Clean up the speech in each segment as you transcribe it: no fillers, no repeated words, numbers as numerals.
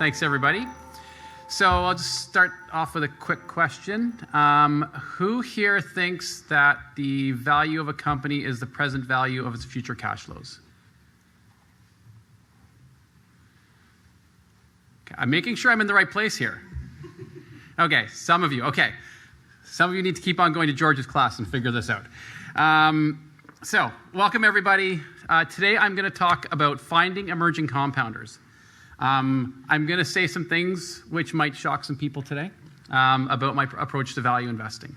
Thanks, everybody. So I'll just start off with a quick question. Who here thinks that the value of a company is the present value of its future cash flows? Okay, I'm making sure I'm in the right place here. Okay, some of you. Okay, some of you need to keep on going to George's class and figure this out. So welcome, everybody. Today I'm going to talk about finding emerging compounders. I'm going to say some things which might shock some people today about my approach to value investing.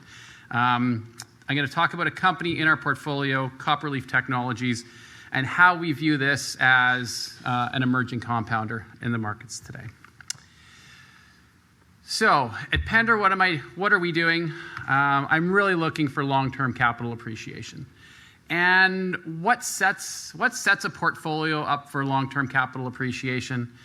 I'm going to talk about a company in our portfolio, Copperleaf Technologies, and how we view this as an emerging compounder in the markets today. So at Pender, what are we doing? I'm really looking for long-term capital appreciation. And what sets a portfolio up for long-term capital appreciation?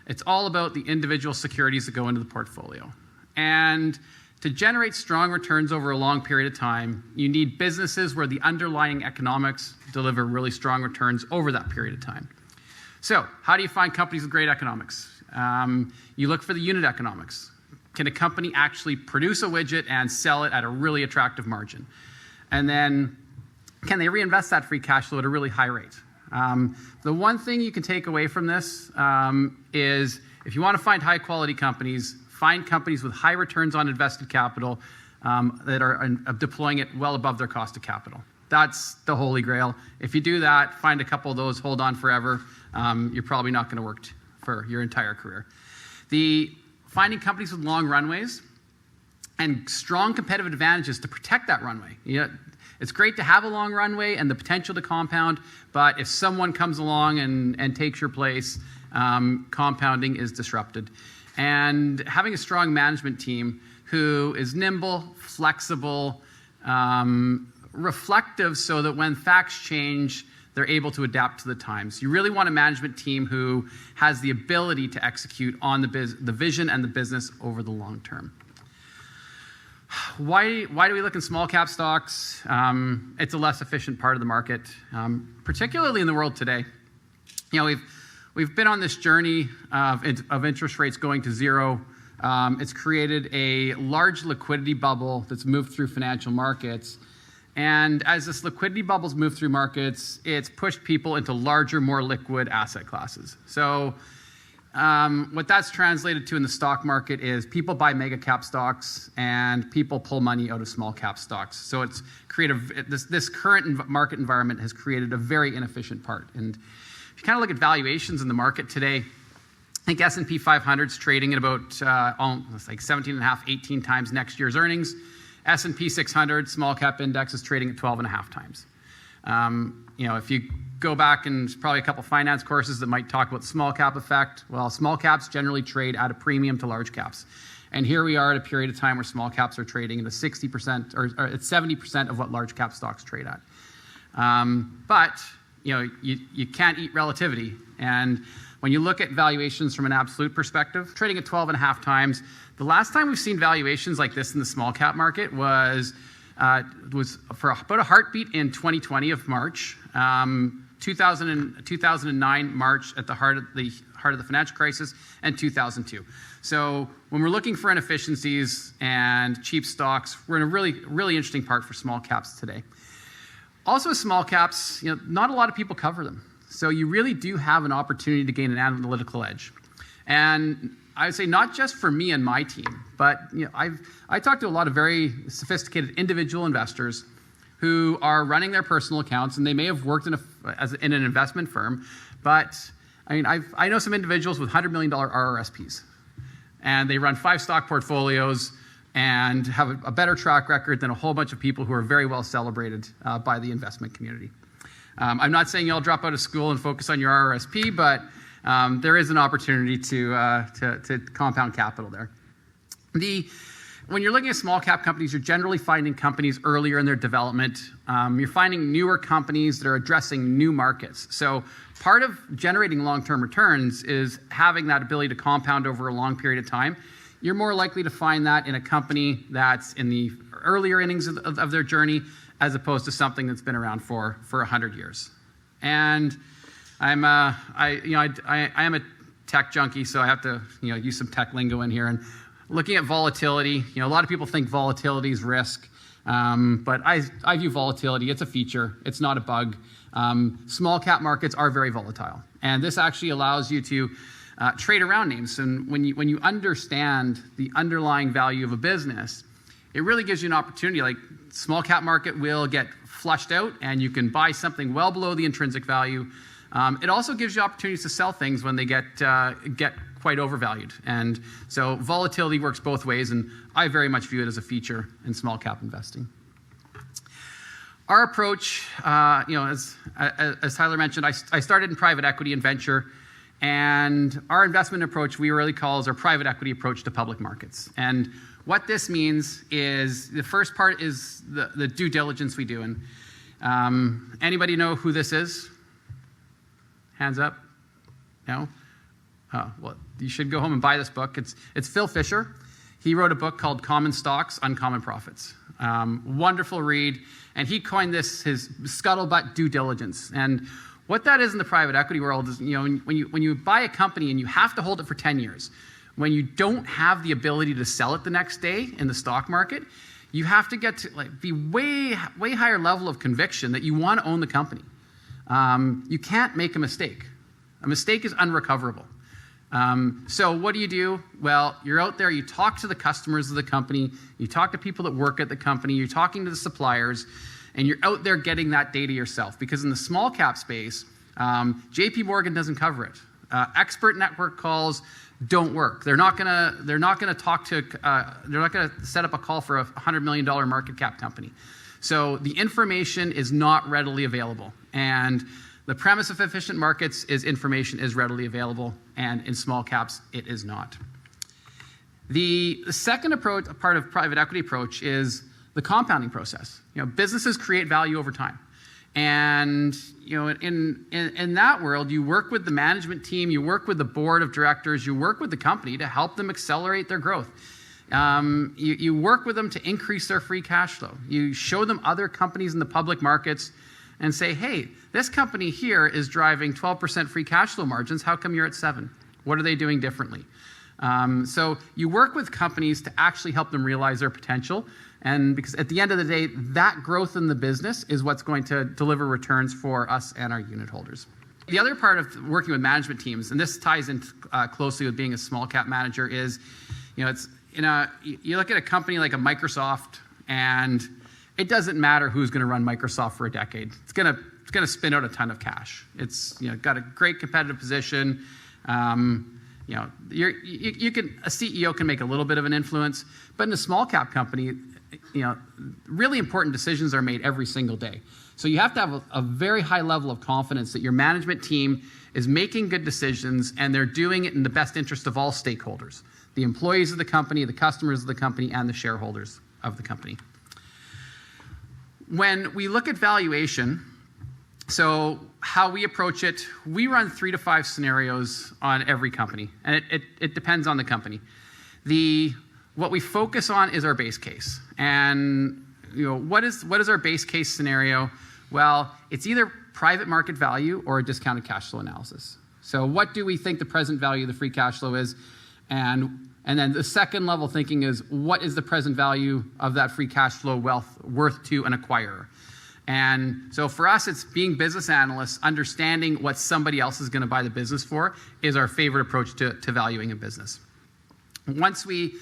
It's all about the individual securities that go into the portfolio. And to generate strong returns over a long period of time, you need businesses where the underlying economics deliver really strong returns over that period of time. So how do you find companies with great economics? You look for the unit economics. Can a company actually produce a widget and sell it at a really attractive margin? And then can they reinvest that free cash flow at a really high rate? The one thing you can take away from this is if you want to find high quality companies, find companies with high returns on invested capital that are deploying it well above their cost of capital. That's the holy grail. If you do that, find a couple of those, hold on forever, you're probably not going to work for your entire career. Finding companies with long runways and strong competitive advantages to protect that runway. It's great to have a long runway and the potential to compound, but if someone comes along and takes your place, compounding is disrupted. And having a strong management team who is nimble, flexible, reflective so that when facts change, they're able to adapt to the times. You really want a management team who has the ability to execute on the vision and the business over the long term. Why do we look in small cap stocks? It's a less efficient part of the market, particularly in the world today. We've been on this journey of interest rates going to zero. It's created a large liquidity bubble that's moved through financial markets. And as this liquidity bubble's moved through markets, it's pushed people into larger, more liquid asset classes. So what that's translated to in the stock market is people buy mega cap stocks and people pull money out of small cap stocks. So it's created this current market environment has created a very inefficient part. And if you kind of look at valuations in the market today, I think S&P 500 is trading at about like 17.5, 18 times next year's earnings. S&P 600 small cap index is trading at 12.5 times. If you go back and there's probably a couple finance courses that might talk about the small cap effect. Well, small caps generally trade at a premium to large caps. And here we are at a period of time where small caps are trading at 60% or at 70% of what large cap stocks trade at. But you can't eat relativity. And when you look at valuations from an absolute perspective, trading at 12.5 times, the last time we've seen valuations like this in the small cap market was for about a heartbeat in 2020 of March. 2009 March at the heart of the financial crisis, and 2002. So when we're looking for inefficiencies and cheap stocks, we're in a really, really interesting part for small caps today. Also, small caps, not a lot of people cover them. So you really do have an opportunity to gain an analytical edge. And I would say not just for me and my team, but I talk to a lot of very sophisticated individual investors who are running their personal accounts, and they may have worked in an investment firm, but I know some individuals with $100 million RRSPs, and they run 5 stock portfolios and have a better track record than a whole bunch of people who are very well celebrated by the investment community. I'm not saying you all drop out of school and focus on your RRSP, but there is an opportunity to compound capital there. When you're looking at small cap companies, you're generally finding companies earlier in their development. You're finding newer companies that are addressing new markets. So part of generating long-term returns is having that ability to compound over a long period of time. You're more likely to find that in a company that's in the earlier innings of their journey, as opposed to something that's been around for 100 years. And I am a tech junkie, so I have to use some tech lingo in here. And looking at volatility, a lot of people think volatility is risk, but I view volatility, it's a feature, it's not a bug. Small cap markets are very volatile, and this actually allows you to trade around names. And when you understand the underlying value of a business, it really gives you an opportunity. Like, small cap market will get flushed out, and you can buy something well below the intrinsic value. It also gives you opportunities to sell things when they get quite overvalued. And so volatility works both ways, and I very much view it as a feature in small cap investing. Our approach, as Tyler mentioned, I started in private equity and venture, and our investment approach we really call is our private equity approach to public markets. And what this means is the first part is the due diligence we do. And anybody know who this is? Hands up. No? Oh, well, you should go home and buy this book. It's Phil Fisher. He wrote a book called Common Stocks, Uncommon Profits. Wonderful read. And he coined this his scuttlebutt due diligence. And what that is in the private equity world is, when you buy a company and you have to hold it for 10 years, when you don't have the ability to sell it the next day in the stock market, you have to get to be way higher level of conviction that you want to own the company. You can't make a mistake. A mistake is unrecoverable. So what do? Well, you're out there, you talk to the customers of the company, you talk to people that work at the company, you're talking to the suppliers, and you're out there getting that data yourself. Because in the small cap space, JP Morgan doesn't cover it. Expert network calls don't work. They're not gonna set up a call for a $100 million market cap company. So the information is not readily available. And the premise of efficient markets is information is readily available, and in small caps, it is not. The second part of private equity approach is the compounding process. Businesses create value over time. And in that world, you work with the management team, you work with the board of directors, you work with the company to help them accelerate their growth. You work with them to increase their free cash flow. You show them other companies in the public markets and say, hey, this company here is driving 12% free cash flow margins. How come you're at 7%? What are they doing differently? So you work with companies to actually help them realize their potential. And because at the end of the day, that growth in the business is what's going to deliver returns for us and our unit holders. The other part of working with management teams, and this ties in closely with being a small cap manager, is you look at a company like a Microsoft, and it doesn't matter who's going to run Microsoft for a decade. It's going to spin out a ton of cash. It's got a great competitive position. A CEO can make a little bit of an influence, but in a small cap company, really important decisions are made every single day. So you have to have a very high level of confidence that your management team is making good decisions and they're doing it in the best interest of all stakeholders, the employees of the company, the customers of the company, and the shareholders of the company. When we look at valuation, so how we approach it, we run 3 to 5 scenarios on every company, and it depends on the company. What we focus on is our base case. And what is our base case scenario? Well, it's either private market value or a discounted cash flow analysis. So what do we think the present value of the free cash flow is? And then the second level thinking is, what is the present value of that free cash flow worth to an acquirer? And so for us, it's being business analysts, understanding what somebody else is going to buy the business for is our favorite approach to valuing a business. Once we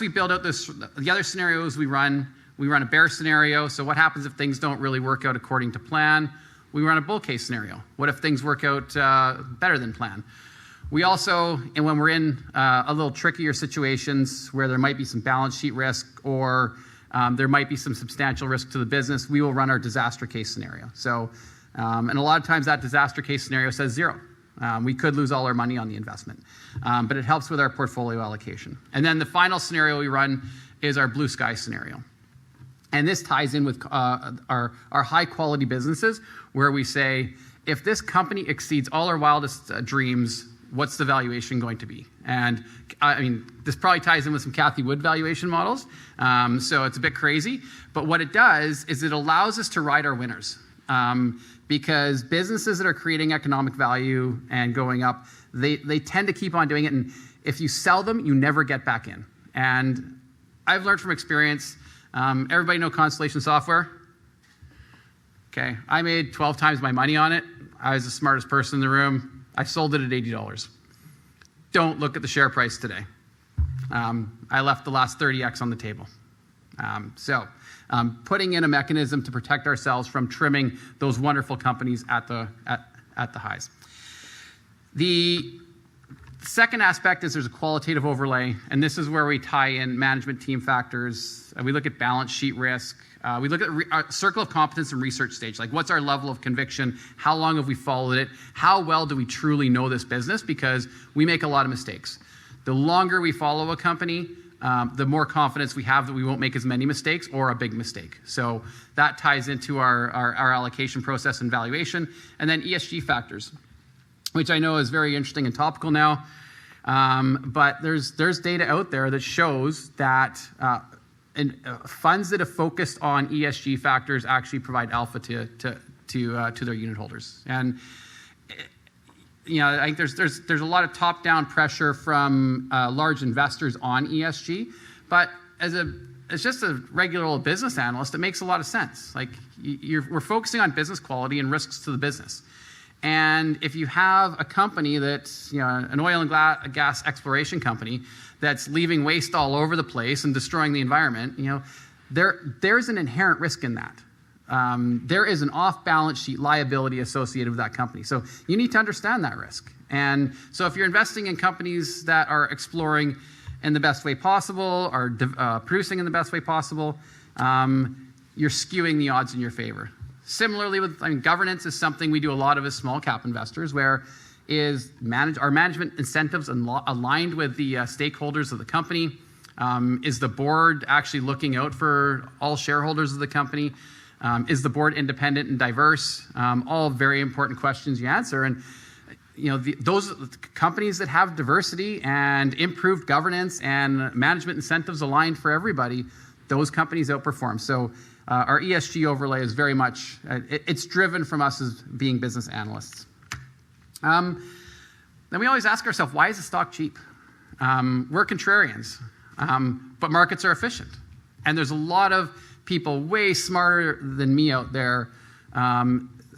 build out the other scenarios we run a bear scenario. So what happens if things don't really work out according to plan? We run a bull case scenario. What if things work out better than plan? We also, and when we're in a little trickier situations where there might be some balance sheet risk or there might be some substantial risk to the business, we will run our disaster case scenario. So, and a lot of times that disaster case scenario says 0. We could lose all our money on the investment, but it helps with our portfolio allocation. And then the final scenario we run is our blue sky scenario. And this ties in with our high quality businesses where we say, if this company exceeds all our wildest dreams, what's the valuation going to be? And this probably ties in with some Cathie Wood valuation models. So it's a bit crazy, but what it does is it allows us to ride our winners. because businesses that are creating economic value and going up, they tend to keep on doing it. And if you sell them, you never get back in. And I've learned from experience. Everybody know Constellation Software? Okay, I made 12 times my money on it. I was the smartest person in the room. I sold it at $80. Don't look at the share price today. I left the last 30x on the table. Putting in a mechanism to protect ourselves from trimming those wonderful companies at the highs. The second aspect is there's a qualitative overlay, and this is where we tie in management team factors. We look at balance sheet risk. We look at our circle of competence and research stage, like what's our level of conviction, how long have we followed it, how well do we truly know this business, because we make a lot of mistakes. The longer we follow a company, the more confidence we have that we won't make as many mistakes or a big mistake. So that ties into our allocation process and valuation. And then ESG factors, which I know is very interesting and topical now. But there's data out there that shows that funds that have focused on ESG factors actually provide alpha to their unit holders. And I think there's a lot of top-down pressure from large investors on ESG, but as just a regular old business analyst, it makes a lot of sense. Like we're focusing on business quality and risks to the business. And if you have a company that's an oil and gas exploration company that's leaving waste all over the place and destroying the environment, there's an inherent risk in that. There is an off-balance sheet liability associated with that company. So you need to understand that risk. And so if you're investing in companies that are exploring in the best way possible, are producing in the best way possible, you're skewing the odds in your favor. Similarly, governance is something we do a lot of as small cap investors, where our management incentives aligned with the stakeholders of the company? Is the board actually looking out for all shareholders of the company? Is the board independent and diverse? All very important questions you answer. And those companies that have diversity and improved governance and management incentives aligned for everybody, those companies outperform. So our ESG overlay is very much, it's driven from us as being business analysts. Then we always ask ourselves, why is the stock cheap? We're contrarians, but markets are efficient. And there's a lot of people way smarter than me out there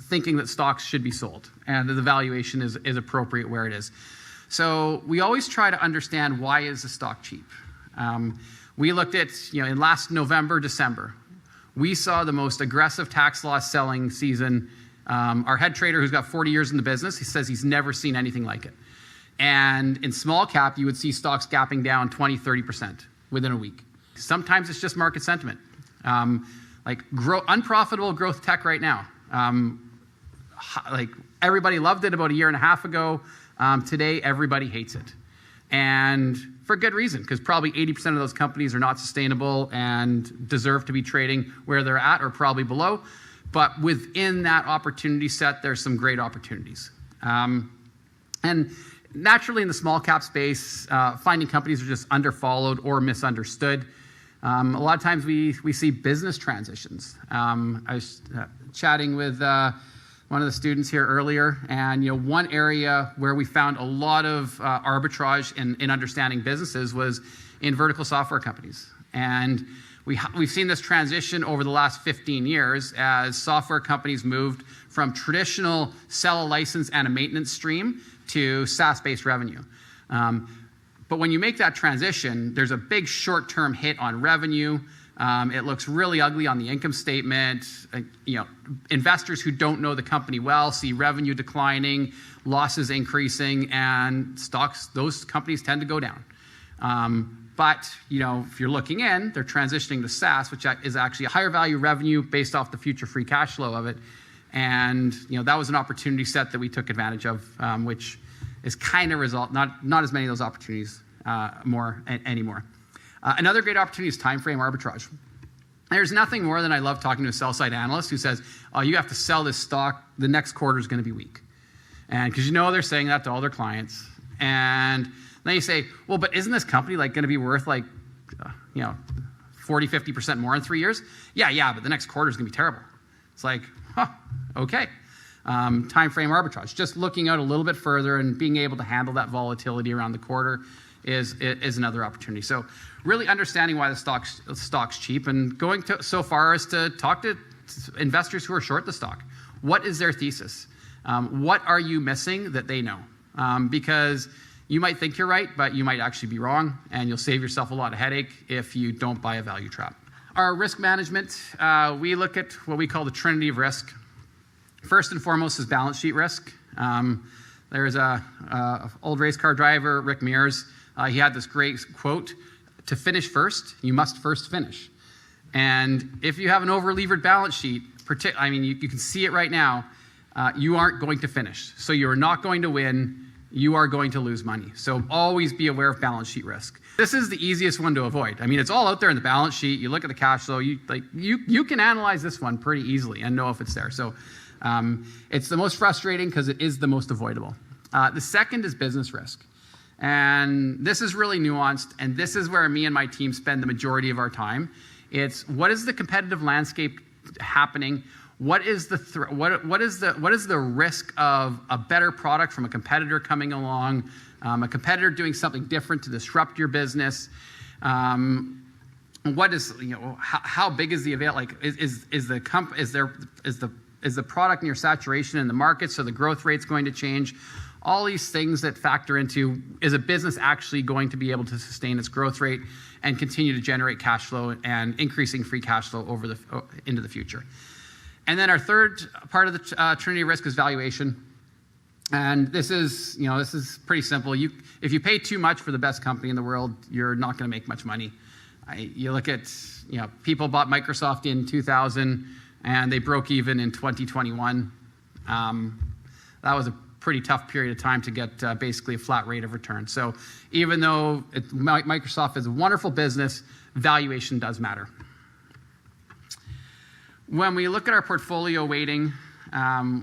thinking that stocks should be sold and that the valuation is appropriate where it is. So we always try to understand, why is the stock cheap? We looked at, in last November, December, we saw the most aggressive tax loss selling season. Our head trader, who's got 40 years in the business, he says he's never seen anything like it. And in small cap, you would see stocks gapping down 20, 30% within a week. Sometimes it's just market sentiment. Unprofitable growth tech right now. Everybody loved it about a year and a half ago. Today, everybody hates it. And for good reason, because probably 80% of those companies are not sustainable and deserve to be trading where they're at or probably below. But within that opportunity set, there's some great opportunities. And naturally, in the small cap space, finding companies are just underfollowed or misunderstood. A lot of times we see business transitions. I was chatting with one of the students here earlier, and one area where we found a lot of arbitrage in understanding businesses was in vertical software companies. And we've seen this transition over the last 15 years as software companies moved from traditional sell a license and a maintenance stream to SaaS-based revenue. But when you make that transition, there's a big short-term hit on revenue. It looks really ugly on the income statement. Investors who don't know the company well see revenue declining, losses increasing, and those companies tend to go down. But if you're looking in, they're transitioning to SaaS, which is actually a higher value revenue based off the future free cash flow of it. And that was an opportunity set that we took advantage of, which is kind of not as many of those opportunities anymore. Another great opportunity is time frame arbitrage. There's nothing more than I love talking to a sell side analyst who says, "Oh, you have to sell this stock. The next quarter is going to be weak," and because they're saying that to all their clients, and then you say, "Well, but isn't this company going to be worth 40, 50% more in 3 years?" Yeah, but the next quarter is going to be terrible. It's like, Okay. Time frame arbitrage, just looking out a little bit further and being able to handle that volatility around the quarter is another opportunity. So really understanding why the stock's cheap and going so far as to talk to investors who are short the stock. What is their thesis? What are you missing that they know? Because you might think you're right, but you might actually be wrong, and you'll save yourself a lot of headache if you don't buy a value trap. Our risk management, we look at what we call the trinity of risk. First and foremost is balance sheet risk. There's a old race car driver, Rick Mears. He had this great quote, "To finish first, you must first finish." And if you have an over-levered balance sheet, you can see it right now, you aren't going to finish. So you're not going to win, you are going to lose money. So always be aware of balance sheet risk. This is the easiest one to avoid. It's all out there in the balance sheet. You look at the cash flow, you can analyze this one pretty easily and know if it's there. So it's the most frustrating because it is the most avoidable. The second is business risk. And this is really nuanced, and this is where me and my team spend the majority of our time. It's what is the competitive landscape happening? What is the risk of a better product from a competitor coming along, a competitor doing something different to disrupt your business? What is how big is the avail? Is the product near saturation in the market, so the growth rate's going to change? All these things that factor into, is a business actually going to be able to sustain its growth rate and continue to generate cash flow and increasing free cash flow into the future? And then our third part of the trinity risk is valuation. And this is pretty simple. If you pay too much for the best company in the world, you're not going to make much money. You look at, people bought Microsoft in 2000 and they broke even in 2021. That was a pretty tough period of time to get basically a flat rate of return. So even though Microsoft is a wonderful business, valuation does matter. When we look at our portfolio weighting,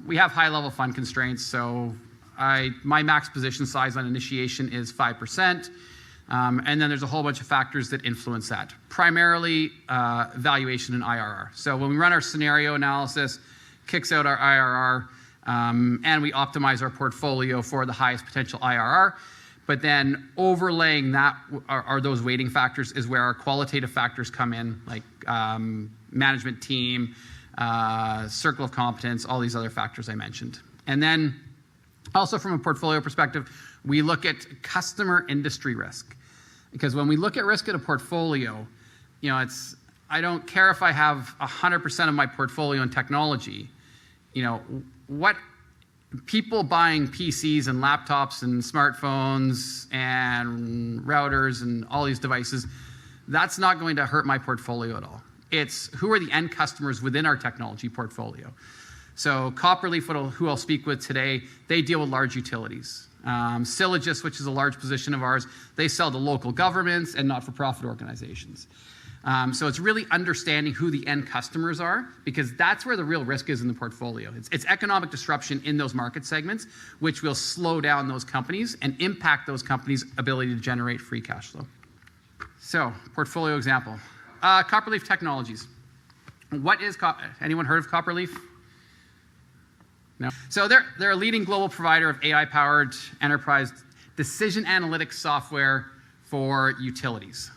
we have high-level fund constraints. So my max position size on initiation is 5%. And then there's a whole bunch of factors that influence that, primarily valuation and IRR. So when we run our scenario analysis, kicks out our IRR, and we optimize our portfolio for the highest potential IRR. But then overlaying that are those weighting factors is where our qualitative factors come in, like management team, circle of competence, all these other factors I mentioned. And then also from a portfolio perspective, we look at customer industry risk. Because when we look at risk at a portfolio, I don't care if I have 100% of my portfolio in technology, what people buying PCs and laptops and smartphones and routers and all these devices, that's not going to hurt my portfolio at all. It's who are the end customers within our technology portfolio. So Copperleaf, who I'll speak with today, they deal with large utilities. Sylogist, which is a large position of ours, they sell to local governments and not-for-profit organizations. So it's really understanding who the end customers are, because that's where the real risk is in the portfolio. It's economic disruption in those market segments, which will slow down those companies and impact those companies' ability to generate free cash flow. So, portfolio example. Copperleaf Technologies. What is anyone heard of Copperleaf? No. So they're a leading global provider of AI-powered enterprise decision analytics software for utilities.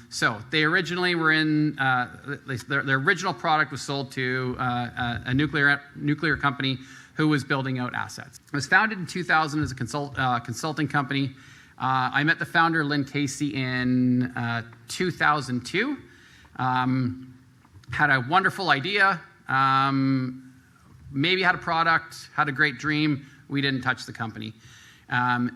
So they originally were in, their original product was sold to a nuclear company who was building out assets. It was founded in 2000 as a consulting company. I met the founder, Lynn Casey, in 2002. Had a wonderful idea, maybe had a product, had a great dream. We didn't touch the company.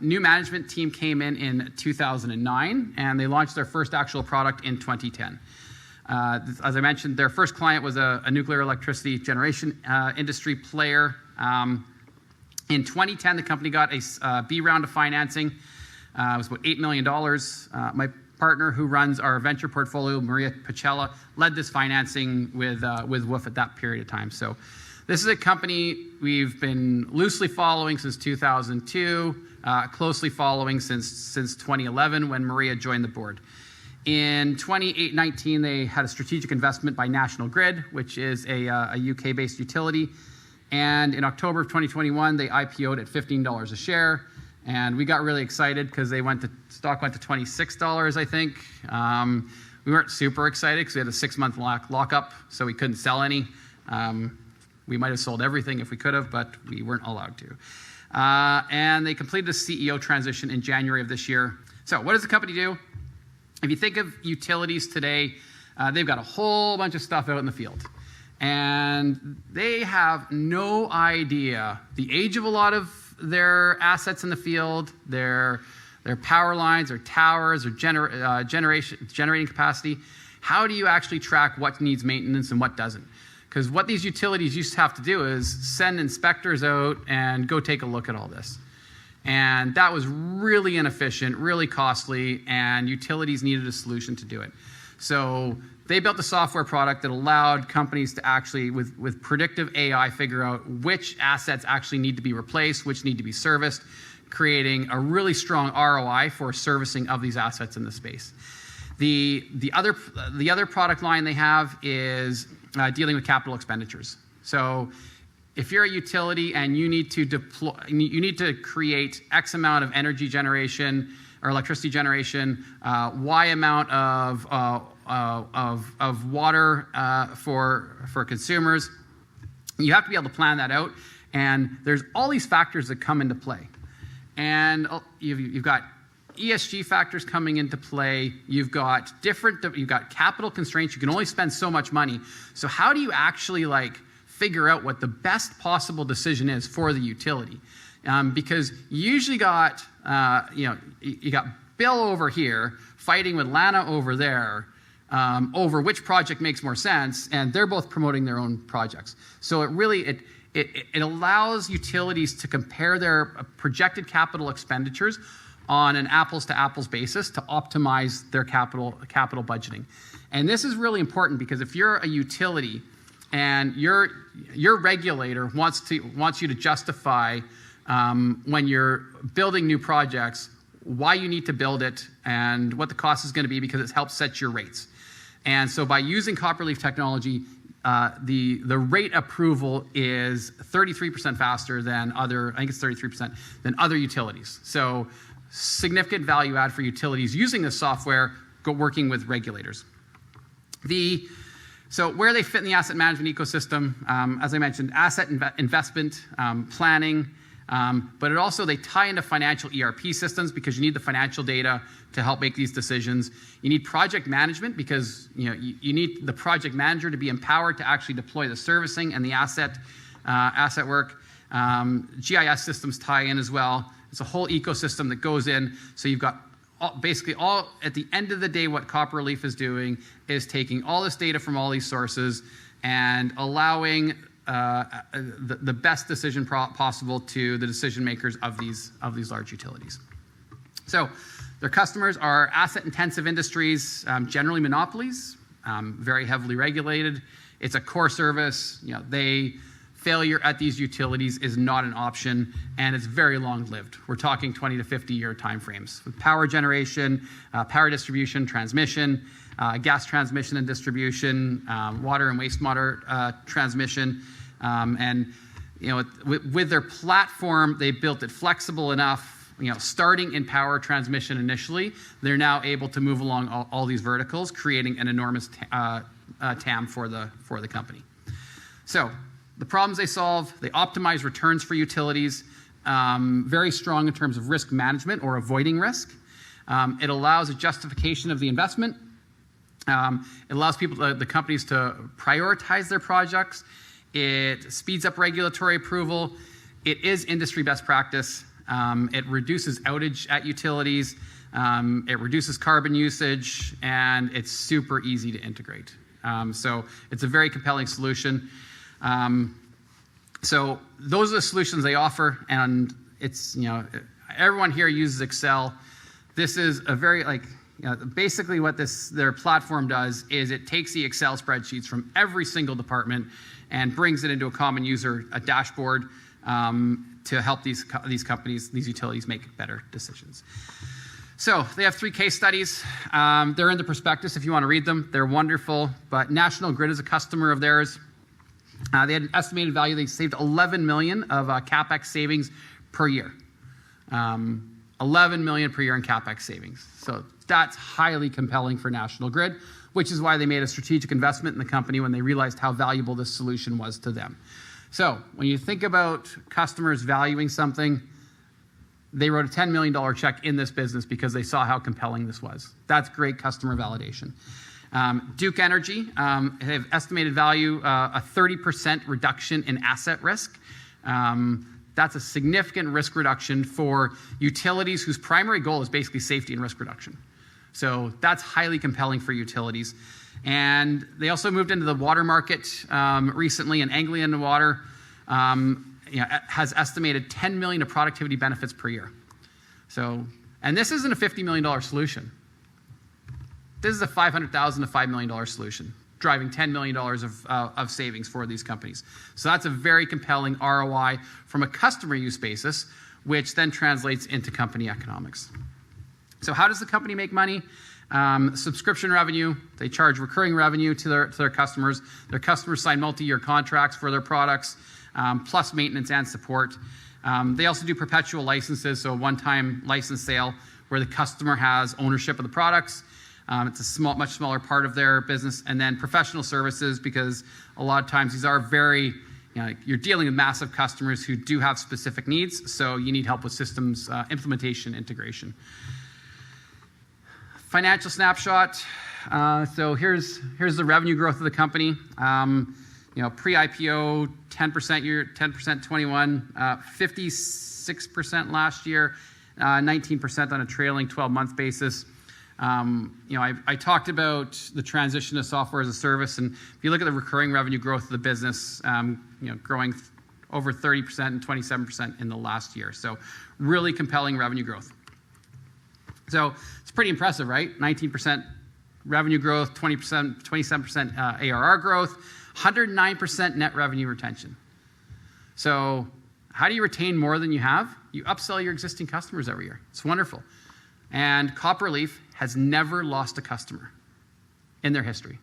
New management team came in 2009, and they launched their first actual product in 2010. As I mentioned, their first client was a nuclear electricity generation industry player. In 2010, the company got a B round of financing. It was about $8 million. My partner, who runs our venture portfolio, Maria Pacella, led this financing with Woof at that period of time. So this is a company we've been loosely following since 2002, closely following since 2011 when Maria joined the board. In 2019, they had a strategic investment by National Grid, which is a UK-based utility. And in October of 2021, they IPO'd at $15 a share. And we got really excited because stock went to $26, I think. We weren't super excited because we had a 6-month lockup, so we couldn't sell any. We might have sold everything if we could have, but we weren't allowed to. And they completed a CEO transition in January of this year. So what does the company do? If you think of utilities today, they've got a whole bunch of stuff out in the field. And they have no idea the age of a lot of their assets in the field, their power lines, their towers, their generating capacity. How do you actually track what needs maintenance and what doesn't? Because what these utilities used to have to do is send inspectors out and go take a look at all this. And that was really inefficient, really costly, and utilities needed a solution to do it. So they built a software product that allowed companies to actually, with predictive AI, figure out which assets actually need to be replaced, which need to be serviced, creating a really strong ROI for servicing of these assets in the space. The other product line they have is dealing with capital expenditures. So if you're a utility and you need to create X amount of energy generation or electricity generation, Y amount of water for consumers, you have to be able to plan that out. And there's all these factors that come into play. And you've got ESG factors coming into play. You've got capital constraints. You can only spend so much money. So how do you actually figure out what the best possible decision is for the utility? Because you usually got you got Bill over here fighting with Lana over there over which project makes more sense, and they're both promoting their own projects. So it allows utilities to compare their projected capital expenditures on an apples-to-apples basis to optimize their capital budgeting. And this is really important because if you're a utility and your regulator wants you to justify when you're building new projects why you need to build it and what the cost is going to be, because it helps set your rates. And so by using Copperleaf technology, the rate approval is 33% faster than I think it's 33% than other utilities. So significant value add for utilities using this software, working with regulators. So where they fit in the asset management ecosystem, as I mentioned, asset investment, planning, but they tie into financial ERP systems because you need the financial data to help make these decisions. You need project management because you need the project manager to be empowered to actually deploy the servicing and the asset work. GIS systems tie in as well. It's a whole ecosystem that goes in. So you've got basically at the end of the day, what Copperleaf is doing is taking all this data from all these sources and allowing the best decision possible to the decision makers of these large utilities. So their customers are asset-intensive industries, generally monopolies, very heavily regulated. It's a core service. Failure at these utilities is not an option, and it's very long-lived. We're talking 20 to 50-year timeframes with power generation, power distribution, transmission, gas transmission and distribution, water and wastewater transmission, and with their platform, they built it flexible enough. Starting in power transmission initially, they're now able to move along all these verticals, creating an enormous TAM for the company. So the problems they solve, they optimize returns for utilities, very strong in terms of risk management or avoiding risk. It allows a justification of the investment. It allows the companies to prioritize their projects. It speeds up regulatory approval. It is industry best practice. It reduces outage at utilities. It reduces carbon usage, and it's super easy to integrate. So it's a very compelling solution. So those are the solutions they offer, and it's everyone here uses Excel. This is a very basically what their platform does is it takes the Excel spreadsheets from every single department and brings it into a common user, a dashboard, to help these companies, these utilities make better decisions. So they have 3 case studies. They're in the prospectus if you want to read them. They're wonderful. But National Grid is a customer of theirs. They had an estimated value. They saved $11 million of CapEx savings per year. $11 million per year in CapEx savings. So that's highly compelling for National Grid, which is why they made a strategic investment in the company when they realized how valuable this solution was to them. So when you think about customers valuing something, they wrote a $10 million check in this business because they saw how compelling this was. That's great customer validation. Duke Energy have estimated value a 30% reduction in asset risk. That's a significant risk reduction for utilities whose primary goal is basically safety and risk reduction. So that's highly compelling for utilities. And they also moved into the water market recently, and Anglian Water has estimated $10 million of productivity benefits per year. So, and this isn't a $50 million solution. This is a $500,000 to $5 million solution, driving $10 million of savings for these companies. So that's a very compelling ROI from a customer use basis, which then translates into company economics. So how does the company make money? Subscription revenue. They charge recurring revenue to their customers. Their customers sign multi-year contracts for their products, plus maintenance and support. They also do perpetual licenses, so a one-time license sale where the customer has ownership of the products. It's a much smaller part of their business. And then professional services, because a lot of times these are very, you're dealing with massive customers who do have specific needs, so you need help with systems implementation, integration. Financial snapshot. So here's the revenue growth of the company. Pre-IPO, 10% 21, 56% last year, 19% on a trailing 12-month basis. I talked about the transition to software as a service, and if you look at the recurring revenue growth of the business, growing over 30% and 27% in the last year. So really compelling revenue growth. So it's pretty impressive, right? 19% revenue growth, 27% ARR growth, 109% net revenue retention. So how do you retain more than you have? You upsell your existing customers every year. It's wonderful. And Copperleaf has never lost a customer in their history.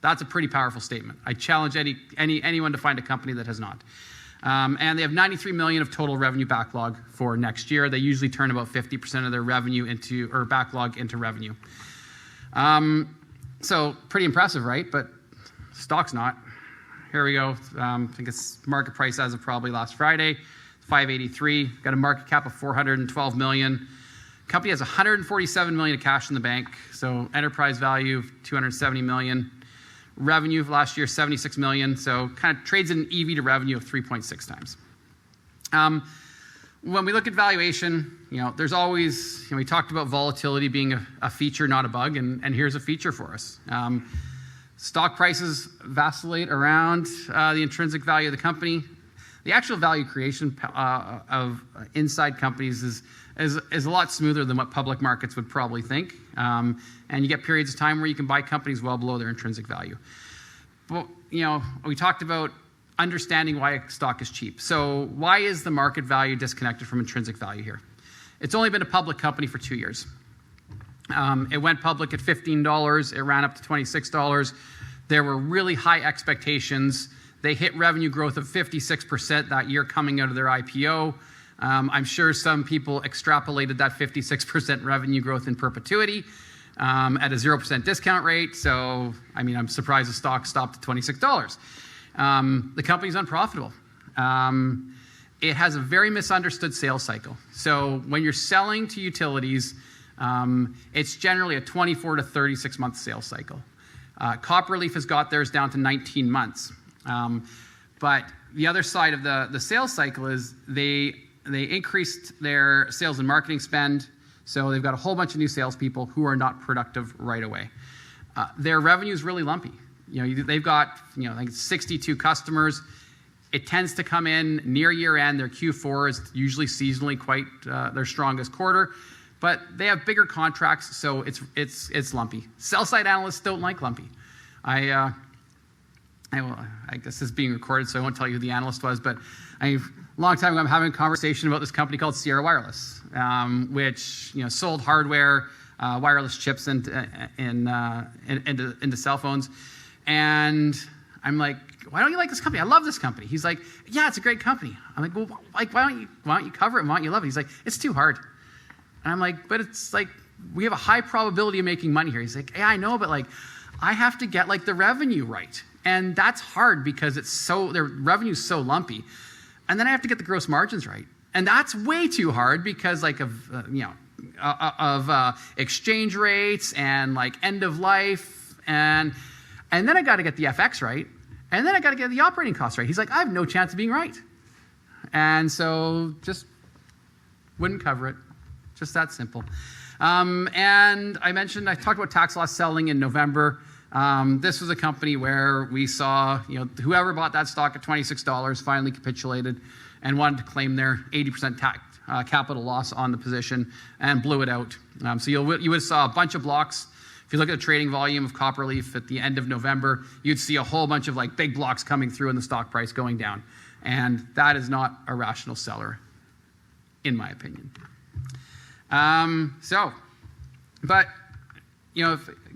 That's a pretty powerful statement. I challenge anyone to find a company that has not. And they have $93 million of total revenue backlog for next year. They usually turn about 50% of their revenue or backlog into revenue. So pretty impressive, right? But stock's not. Here we go. I think it's market price as of probably last Friday, $583. Got a market cap of $412 million. Company has $147 million of cash in the bank. So enterprise value of $270 million. Revenue of last year, $76 million. So kind of trades in an EV to revenue of 3.6 times. When we look at valuation, there's always, we talked about volatility being a feature, not a bug, and here's a feature for us. Stock prices vacillate around the intrinsic value of the company. The actual value creation of inside companies is a lot smoother than what public markets would probably think. And you get periods of time where you can buy companies well below their intrinsic value. But, we talked about understanding why a stock is cheap. So why is the market value disconnected from intrinsic value here? It's only been a public company for 2 years. It went public at $15. It ran up to $26. There were really high expectations. They hit revenue growth of 56% that year coming out of their IPO. I'm sure some people extrapolated that 56% revenue growth in perpetuity at a 0% discount rate. So, I'm surprised the stock stopped at $26. The company's unprofitable. It has a very misunderstood sales cycle. So when you're selling to utilities, it's generally a 24 to 36 month sales cycle. Copperleaf has got theirs down to 19 months. But the other side of the sales cycle is they increased their sales and marketing spend, so they've got a whole bunch of new salespeople who are not productive right away. Their revenue is really lumpy. They've got I think 62 customers. It tends to come in near year end. Their Q4 is usually seasonally quite their strongest quarter, but they have bigger contracts, so it's lumpy. Sell side analysts don't like lumpy. I guess this is being recorded, so I won't tell you who the analyst was, but a long time ago, I'm having a conversation about this company called Sierra Wireless, which sold hardware, wireless chips into cell phones. And I'm like, why don't you like this company? I love this company. He's like, yeah, it's a great company. I'm like, well, why don't you cover it? Why don't you love it? He's like, it's too hard. And I'm like, but it's like, we have a high probability of making money here. He's like, yeah, I know, but like, I have to get like the revenue right. And that's hard because their revenue's so lumpy. And then I have to get the gross margins right. And that's way too hard because like of exchange rates and like end of life. And then I got to get the FX right. And then I got to get the operating costs right. He's like, I have no chance of being right. And so just wouldn't cover it. Just that simple. And I talked about tax loss selling in November. This was a company where we saw, whoever bought that stock at $26 finally capitulated and wanted to claim their 80% capital loss on the position and blew it out. So you would have saw a bunch of blocks. If you look at the trading volume of Copperleaf at the end of November, you'd see a whole bunch of like big blocks coming through and the stock price going down. And that is not a rational seller, in my opinion. If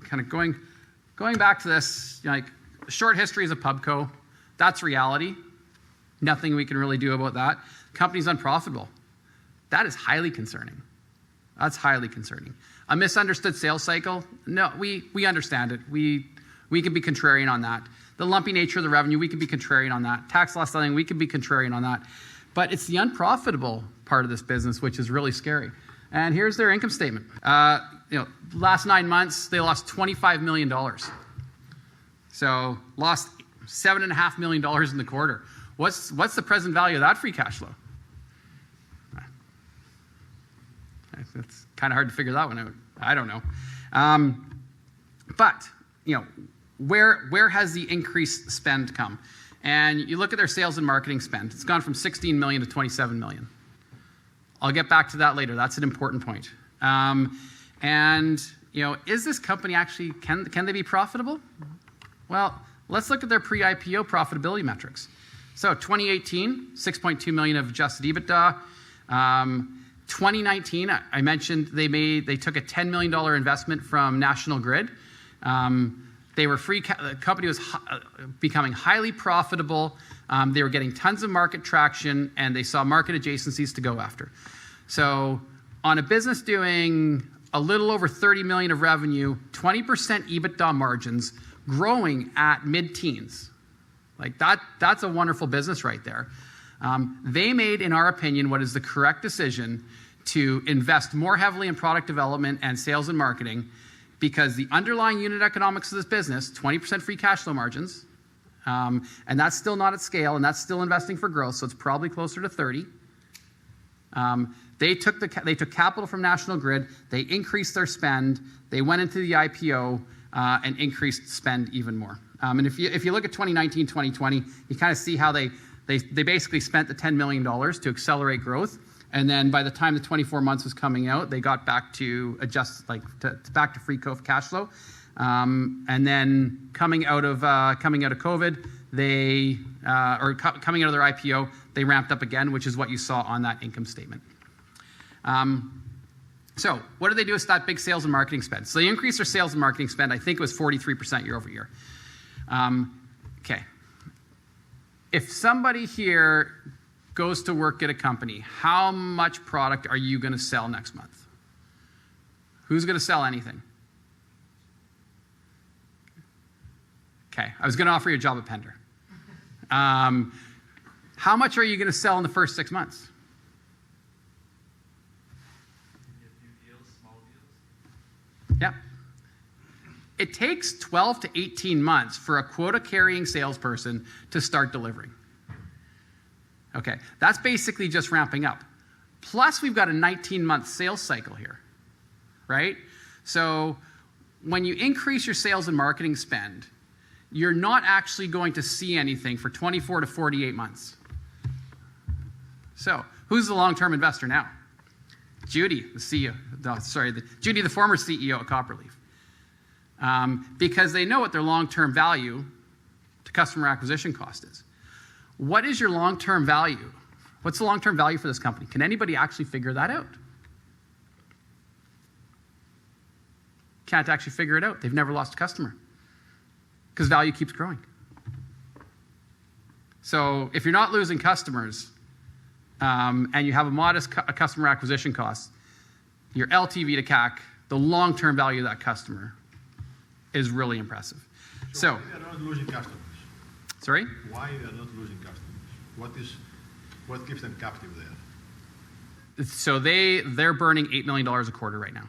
kind of going back to this, like short history is a pubco. That's reality. Nothing we can really do about that. Company's unprofitable. That is highly concerning. That's highly concerning. A misunderstood sales cycle. No, we understand it. We can be contrarian on that. The lumpy nature of the revenue, we can be contrarian on that. Tax loss selling, we can be contrarian on that. But it's the unprofitable part of this business which is really scary. And here's their income statement. Last 9 months, they lost $25 million. So lost $7.5 million in the quarter. What's the present value of that free cash flow? It's kind of hard to figure that one out. I don't know. But where has the increased spend come? And you look at their sales and marketing spend. It's gone from 16 million to 27 million. I'll get back to that later. That's an important point. Is this company actually, can they be profitable? Well, let's look at their pre-IPO profitability metrics. So 2018, 6.2 million of adjusted EBITDA. 2019, I mentioned they took a $10 million investment from National Grid. The company was becoming highly profitable. They were getting tons of market traction, and they saw market adjacencies to go after. So on a business doing a little over 30 million of revenue, 20% EBITDA margins, growing at mid-teens. Like that's a wonderful business right there. They made, in our opinion, what is the correct decision to invest more heavily in product development and sales and marketing, because the underlying unit economics of this business, 20% free cash flow margins, and that's still not at scale, and that's still investing for growth, so it's probably closer to 30. They took capital from National Grid, they increased their spend, they went into the IPO and increased spend even more. And if you look at 2019, 2020, you kind of see how they basically spent the $10 million to accelerate growth. And then by the time the 24 months was coming out, they got back to back to free cash flow. And then coming out of COVID, coming out of their IPO, they ramped up again, which is what you saw on that income statement. So what did they do with that big sales and marketing spend? So they increased their sales and marketing spend. I think it was 43% year over year. Okay. If somebody here goes to work at a company, how much product are you going to sell next month? Who's going to sell anything? Okay, I was going to offer you a job at Pender. How much are you going to sell in the first 6 months? Small deals. Yeah. It takes 12 to 18 months for a quota-carrying salesperson to start delivering. Okay, that's basically just ramping up. Plus, we've got a 19-month sales cycle here, right? So when you increase your sales and marketing spend, you're not actually going to see anything for 24 to 48 months. So who's the long-term investor now? Judy, the CEO. Judy, the former CEO at Copperleaf. Because they know what their long-term value to customer acquisition cost is. What is your long-term value What's the long-term value for this company? Can anybody actually figure that out? Can't actually figure it out. They've never lost a customer because value keeps growing. So if you're not losing customers and you have a modest customer acquisition cost, your LTV to CAC, the long-term value of that customer is really impressive. So why they are not losing customers? Sorry? Why they are not losing customers? What keeps them captive there? So they're burning $8 million a quarter right now.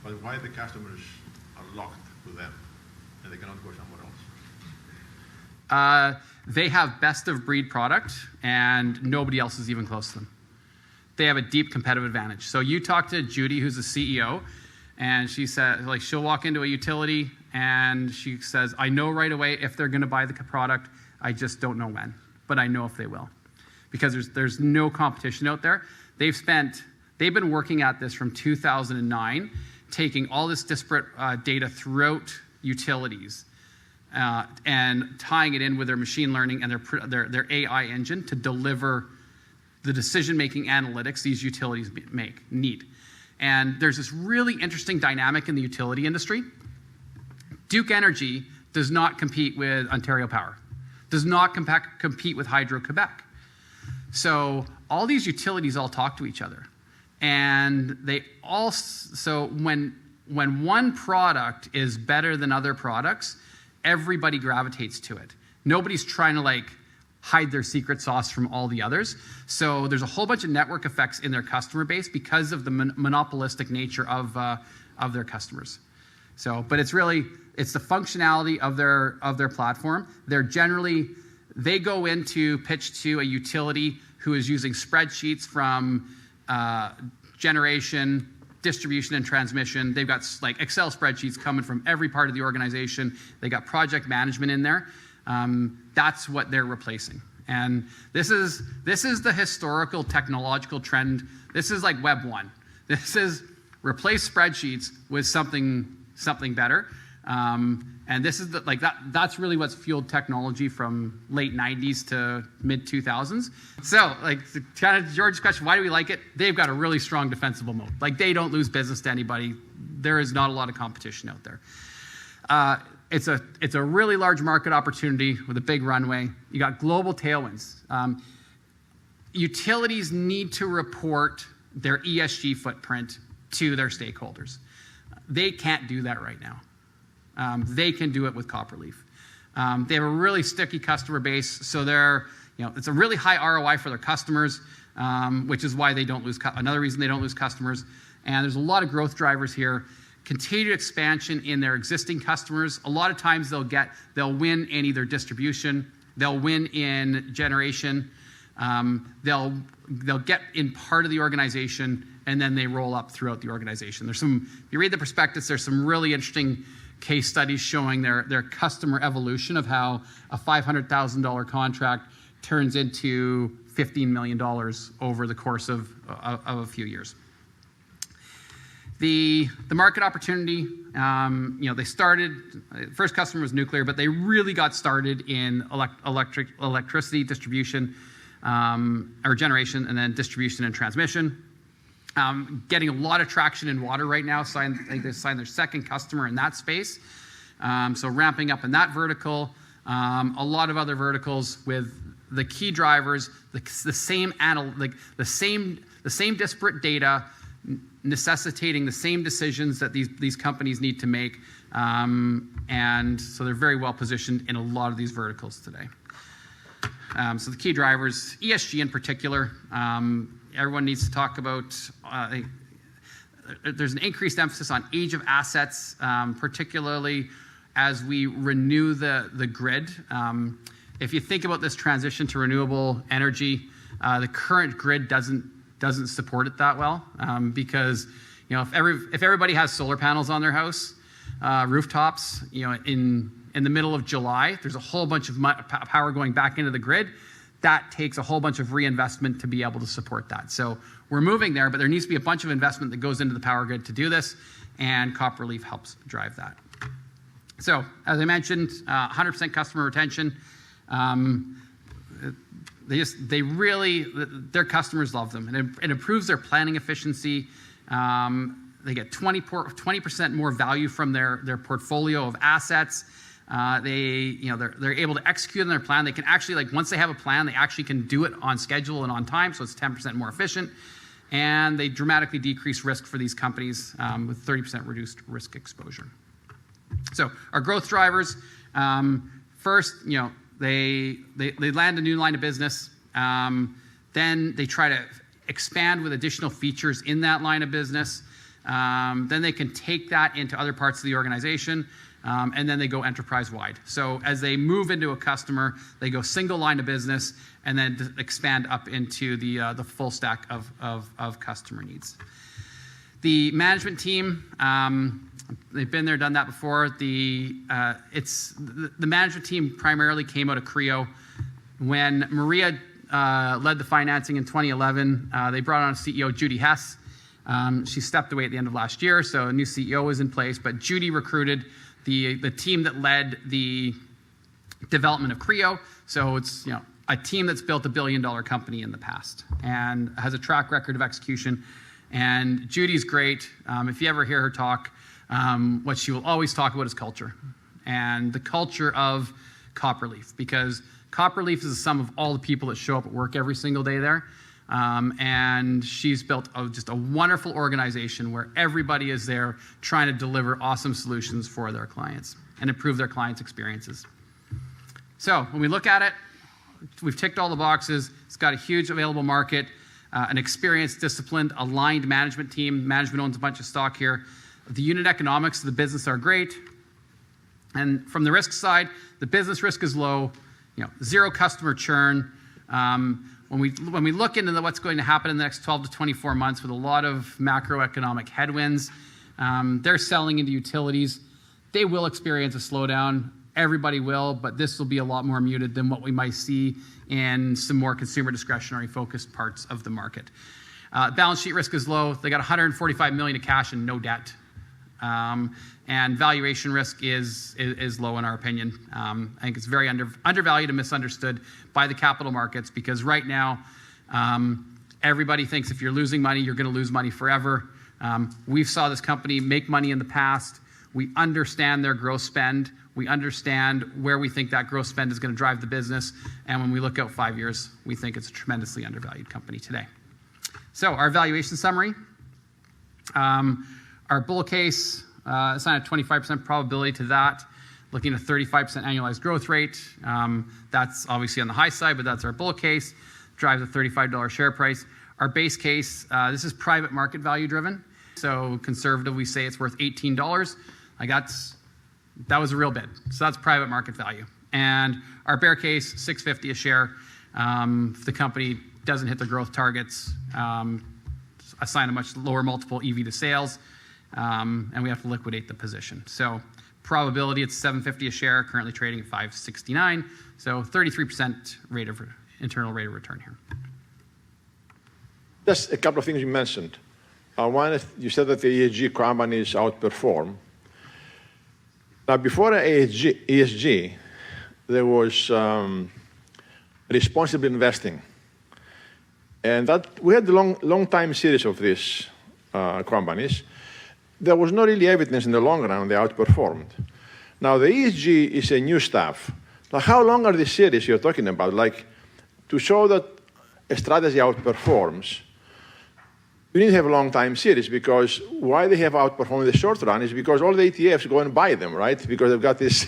But why the customers are locked to them and they cannot go somewhere else? They have best of breed product and nobody else is even close to them. They have a deep competitive advantage. So you talk to Judy, who's the CEO, and she said, like, she'll walk into a utility and she says, I know right away if they're going to buy the product. I just don't know when, but I know if they will, because there's no competition out there. They've been working at this from 2009, taking all this disparate data throughout utilities and tying it in with their machine learning and their AI engine to deliver the decision-making analytics these utilities need. And there's this really interesting dynamic in the utility industry. Duke Energy does not compete with Ontario Power, does not compete with Hydro-Quebec. So all these utilities all talk to each other. And so when one product is better than other products, everybody gravitates to it. Nobody's trying to hide their secret sauce from all the others. So there's a whole bunch of network effects in their customer base because of the monopolistic nature of their customers. So, but it's the functionality of their platform. They go in to pitch to a utility who is using spreadsheets from generation, distribution, and transmission. They've got Excel spreadsheets coming from every part of the organization. They got project management in there. That's what they're replacing. And this is the historical technological trend. This is like Web 1. This is replace spreadsheets with something better. And this is that's really what's fueled technology from late 90s to mid 2000s. So to kind of George's question, why do we like it? They've got a really strong defensible moat. They don't lose business to anybody. There is not a lot of competition out there. It's a really large market opportunity with a big runway. You got global tailwinds. Utilities need to report their ESG footprint to their stakeholders. They can't do that right now. They can do it with Copperleaf. They have a really sticky customer base, so it's a really high ROI for their customers, which is why they don't lose. Another reason they don't lose customers. And there's a lot of growth drivers here. Continued expansion in their existing customers. A lot of times they'll win in either distribution, they'll win in generation, they'll get in part of the organization, and then they roll up throughout the organization. If you read the prospectus, there's some really interesting case studies showing their customer evolution of how a $500,000 contract turns into $15 million over the course of a few years. The market opportunity, they started, first customer was nuclear, but they really got started in electricity distribution or generation, and then distribution and transmission. Getting a lot of traction in water right now. They signed their second customer in that space. So ramping up in that vertical. A lot of other verticals with the key drivers, the same disparate data, necessitating the same decisions that these companies need to make. And so they're very well positioned in a lot of these verticals today. So the key drivers, ESG in particular, everyone needs to talk about, there's an increased emphasis on age of assets, particularly as we renew the grid. If you think about this transition to renewable energy, the current grid doesn't support it that well, because if everybody has solar panels on their house, rooftops, in the middle of July, there's a whole bunch of power going back into the grid. That takes a whole bunch of reinvestment to be able to support that. So we're moving there, but there needs to be a bunch of investment that goes into the power grid to do this, and Copperleaf helps drive that. So as I mentioned, 100% customer retention. their customers love them, and it improves their planning efficiency. They get 20% more value from their portfolio of assets. They're able to execute on their plan. They can actually, once they have a plan, they actually can do it on schedule and on time, so it's 10% more efficient. And they dramatically decrease risk for these companies with 30% reduced risk exposure. So our growth drivers, first, they land a new line of business. Then they try to expand with additional features in that line of business. Then they can take that into other parts of the organization, and then they go enterprise-wide. So as they move into a customer, they go single line of business, and then expand up into the full stack of customer needs. The management team, they've been there, done that before. The management team primarily came out of Creo. When Maria led the financing in 2011, they brought on a CEO, Judy Hess. She stepped away at the end of last year, so a new CEO was in place. But Judy recruited the team that led the development of Creo. So it's a team that's built $1 billion company in the past and has a track record of execution. And Judy's great. If you ever hear her talk, what she will always talk about is culture and the culture of Copperleaf, because Copperleaf is the sum of all the people that show up at work every single day there. And she's built just a wonderful organization where everybody is there trying to deliver awesome solutions for their clients and improve their clients' experiences. So when we look at it, we've ticked all the boxes. It's got a huge available market, an experienced, disciplined, aligned management team. Management owns a bunch of stock here. The unit economics of the business are great. And from the risk side, the business risk is low, zero customer churn. When we look into what's going to happen in the next 12 to 24 months with a lot of macroeconomic headwinds, they're selling into utilities. They will experience a slowdown. Everybody will, but this will be a lot more muted than what we might see in some more consumer discretionary focused parts of the market. Balance sheet risk is low. They got $145 million of cash and no debt. And valuation risk is low in our opinion. I think it's very undervalued and misunderstood by the capital markets, because right now everybody thinks if you're losing money, you're going to lose money forever. We saw this company make money in the past. We understand their growth spend. We understand where we think that growth spend is going to drive the business. And when we look out 5 years, we think it's a tremendously undervalued company today. So our valuation summary. Our bull case, assigned a 25% probability to that, looking at a 35% annualized growth rate. That's obviously on the high side, but that's our bull case, drives a $35 share price. Our base case, this is private market value driven. So conservative, we say it's worth $18. That was a real bid. So that's private market value. And our bear case, $6.50 a share. If the company doesn't hit the growth targets, assign a much lower multiple EV to sales, and we have to liquidate the position. So probability, it's $7.50 a share, currently trading at $5.69. So 33% internal rate of return here. Just a couple of things you mentioned. One is you said that the ESG companies outperform. Now, before ESG, there was responsible investing. And that we had a long time series of these companies. There was no really evidence in the long run they outperformed. Now, the ESG is a new stuff. Now, how long are these series you're talking about? To show that a strategy outperforms, you need to have a long time series, because why they have outperformed in the short run is because all the ETFs go and buy them, right? Because they've got these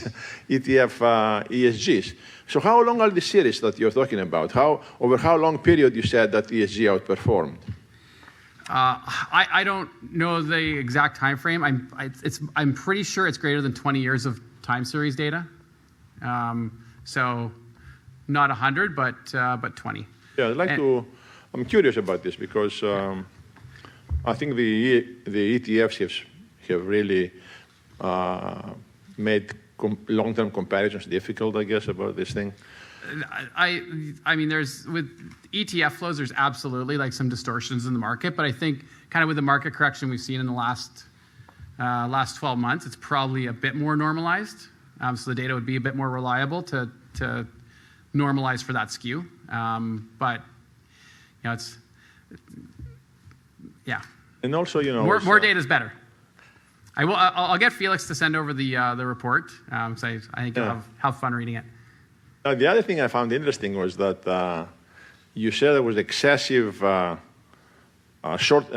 ETF ESGs. So how long are the series that you're talking about? Over how long period you said that ESG outperformed? I don't know the exact time frame. I'm pretty sure it's greater than 20 years of time series data. So not 100, but 20. Yeah, I'm curious about this, because I think the ETFs have really made long-term comparisons difficult, I guess, about this thing. I mean, with ETF flows, there's absolutely some distortions in the market, but I think kind of with the market correction we've seen in the last 12 months, it's probably a bit more normalized. So the data would be a bit more reliable to normalize for that skew. But it's yeah. And also, More data is better. I'll get Felix to send over the report. So I think you'll have fun reading it. The other thing I found interesting was that you said there was excessive short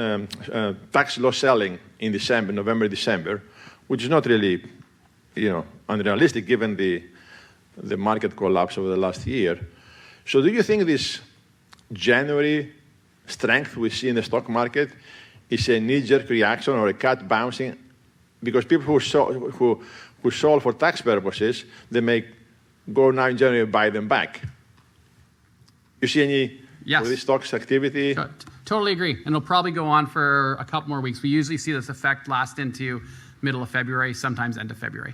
tax loss selling in December, November, December, which is not really, unrealistic given the market collapse over the last year. So do you think this January strength we see in the stock market is a knee-jerk reaction or a cat bouncing? Because people who sold for tax purposes, they may go now in January and buy them back. You see any of this stocks activity? Totally agree. And it'll probably go on for a couple more weeks. We usually see this effect last into middle of February, sometimes end of February.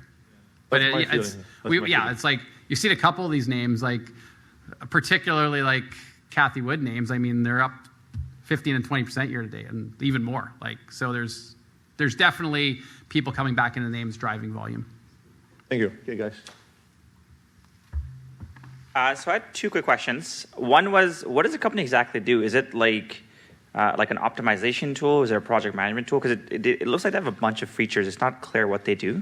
But it's like you've seen a couple of these names, like particularly like Cathie Wood names. I mean, they're up 15 and 20% year to date, and even more. So there's definitely people coming back into names driving volume. Thank you. Okay, guys. So I had two quick questions. One was, what does the company exactly do? Is it like an optimization tool? Is there a project management tool? Because it looks like they have a bunch of features. It's not clear what they do.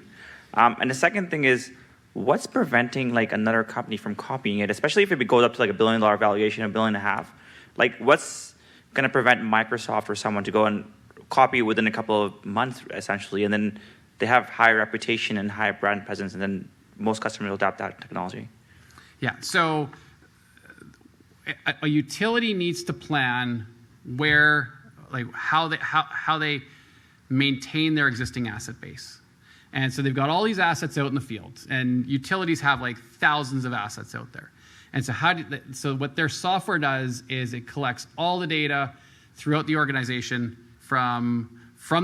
And the second thing is, what's preventing another company from copying it, especially if it goes up to $1 billion valuation, $1.5 billion? What's going to prevent Microsoft or someone to go and copy within a couple of months, essentially, and then they have high reputation and high brand presence, and then most customers will adopt that technology? Yeah, so a utility needs to plan how they maintain their existing asset base. And so they've got all these assets out in the field, and utilities have thousands of assets out there. And so what their software does is it collects all the data throughout the organization from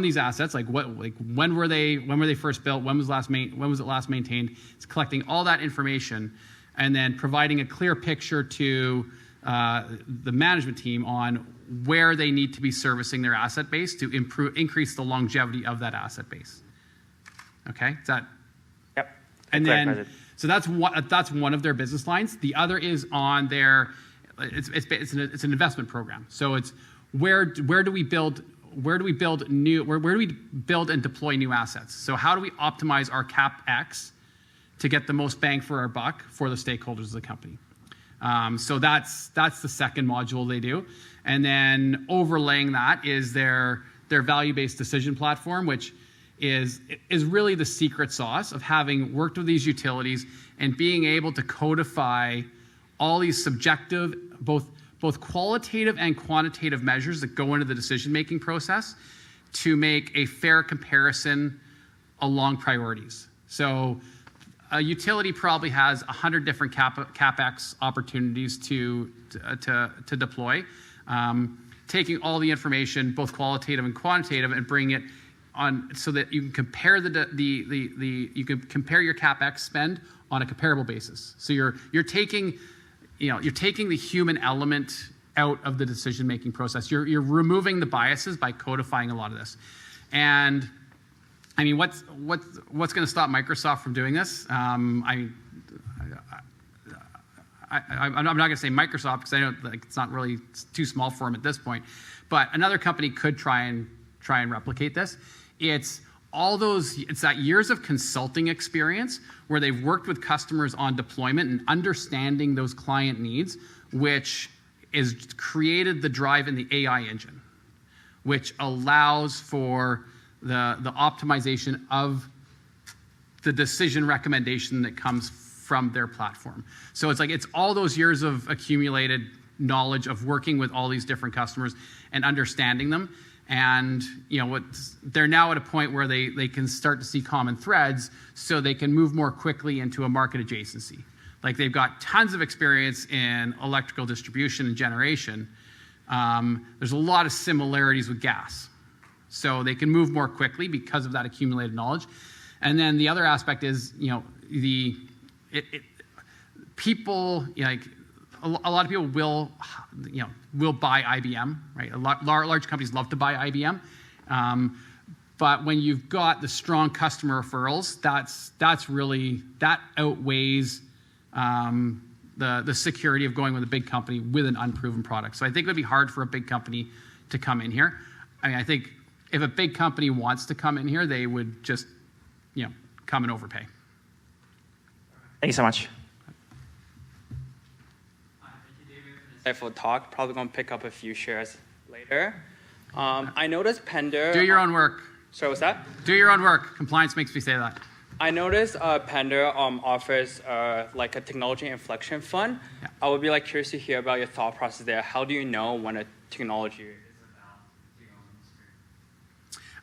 these assets, when were they first built, when was it last maintained. It's collecting all that information and then providing a clear picture to the management team on where they need to be servicing their asset base to increase the longevity of that asset base. Okay, is that? Yep. And then, so that's one of their business lines. The other is on their, it's an investment program. So it's where do we build and deploy new assets? So how do we optimize our CapEx to get the most bang for our buck for the stakeholders of the company? So that's the second module they do. And then overlaying that is their value-based decision platform, which is really the secret sauce of having worked with these utilities and being able to codify all these subjective, both qualitative and quantitative measures that go into the decision-making process to make a fair comparison along priorities. So a utility probably has 100 different CapEx opportunities to deploy. Taking all the information, both qualitative and quantitative, and bring it on so that you can compare you can compare your CapEx spend on a comparable basis. So you're taking the human element out of the decision-making process. You're removing the biases by codifying a lot of this. And I mean, what's going to stop Microsoft from doing this? I'm not going to say Microsoft because I know it's not really, it's too small for them at this point. But another company could try and replicate this. It's that years of consulting experience where they've worked with customers on deployment and understanding those client needs, which is created the drive in the AI engine, which allows for the optimization of the decision recommendation that comes from their platform. So it's all those years of accumulated knowledge of working with all these different customers and understanding them. And they're now at a point where they can start to see common threads so they can move more quickly into a market adjacency. They've got tons of experience in electrical distribution and generation. There's a lot of similarities with gas. So they can move more quickly because of that accumulated knowledge. And then the other aspect is, people, a lot of people will buy IBM, right? Large companies love to buy IBM. But when you've got the strong customer referrals, that outweighs the security of going with a big company with an unproven product. So I think it would be hard for a big company to come in here. I mean, I think if a big company wants to come in here, they would just, come and overpay. Thank you so much. Insightful talk. Probably going to pick up a few shares later. I noticed Pender. Do your own work. Sorry, what's that? Do your own work. Compliance makes me say that. I noticed Pender offers like a technology inflection fund. Yeah. I would be like curious to hear about your thought process there. How do you know when a technology is about to go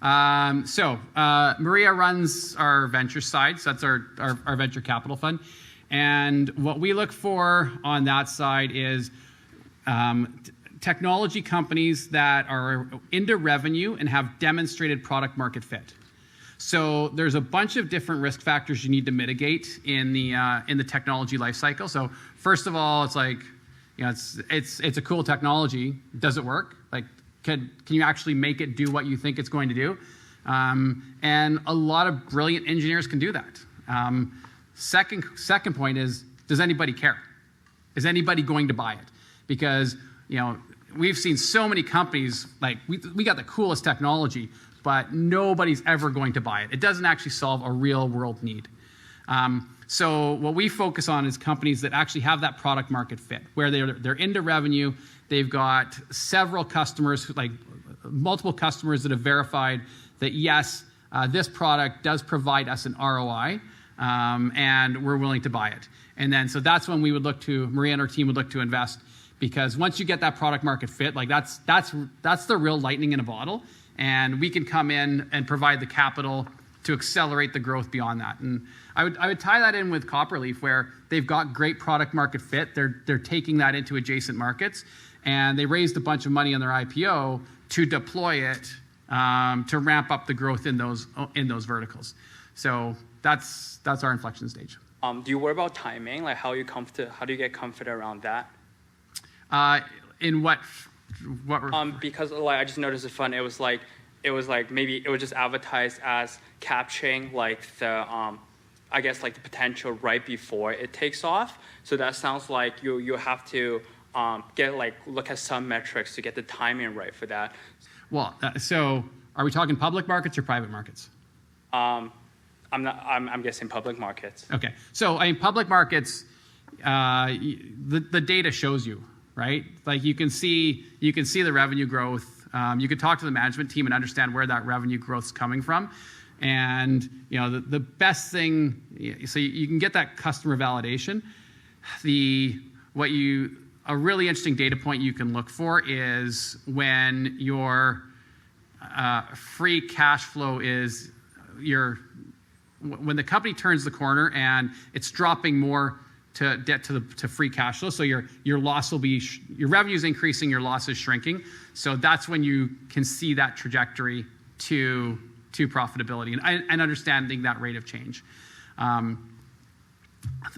on the Maria runs our venture side, so that's our venture capital fund. And what we look for on that side is technology companies that are into revenue and have demonstrated product market fit. So there's a bunch of different risk factors you need to mitigate in the technology life cycle. So first of all, it's like, it's a cool technology. Does it work? Like, can you actually make it do what you think it's going to do? And a lot of brilliant engineers can do that. Second point is, does anybody care? Is anybody going to buy it? Because we've seen so many companies, like we got the coolest technology, but nobody's ever going to buy it. It doesn't actually solve a real world need. So what we focus on is companies that actually have that product market fit, where they're into revenue, they've got several customers, like multiple customers that have verified that yes, this product does provide us an ROI, and we're willing to buy it. And then so that's when we would look to, Maria and her team would look to invest, because once you get that product market fit, like that's the real lightning in a bottle. And we can come in and provide the capital to accelerate the growth beyond that. And I would tie that in with Copperleaf, where they've got great product market fit. They're taking that into adjacent markets, and they raised a bunch of money on their IPO to deploy it to ramp up the growth in those verticals. So that's our inflection stage. Do you worry about timing? Like how do you get confident around that? In what? Because like I just noticed the fund, it was like maybe it was just advertised as capturing like the I guess like the potential right before it takes off. So that sounds like you have to look at some metrics to get the timing right for that. Well, so are we talking public markets or private markets? I'm guessing public markets. Okay, so I mean public markets, the data shows you. Right? Like you can see the revenue growth. You can talk to the management team and understand where that revenue growth is coming from. And the best thing, so you can get that customer validation. A really interesting data point you can look for is when your free cash flow is when the company turns the corner and it's dropping more to get to free cash flow. So your loss will be, your revenue is increasing, your loss is shrinking. So that's when you can see that trajectory to profitability and understanding that rate of change.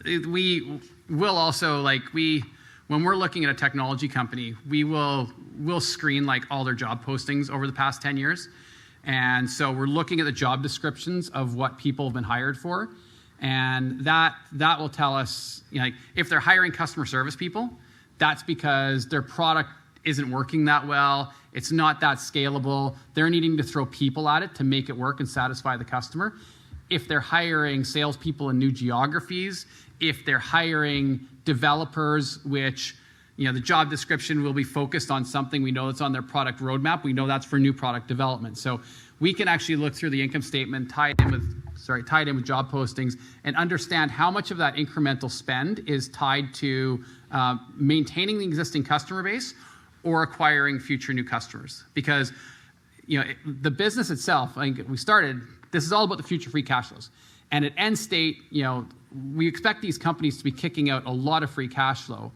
We will also, when we're looking at a technology company, we'll screen like all their job postings over the past 10 years. And so we're looking at the job descriptions of what people have been hired for. And that will tell us, if they're hiring customer service people, that's because their product isn't working that well. It's not that scalable. They're needing to throw people at it to make it work and satisfy the customer. If they're hiring salespeople in new geographies, if they're hiring developers, which the job description will be focused on something we know that's on their product roadmap. We know that's for new product development. So we can actually look through the income statement, tie it in with job postings, and understand how much of that incremental spend is tied to maintaining the existing customer base or acquiring future new customers. Because the business itself, this is all about the future free cash flows. And at end state, we expect these companies to be kicking out a lot of free cash flow.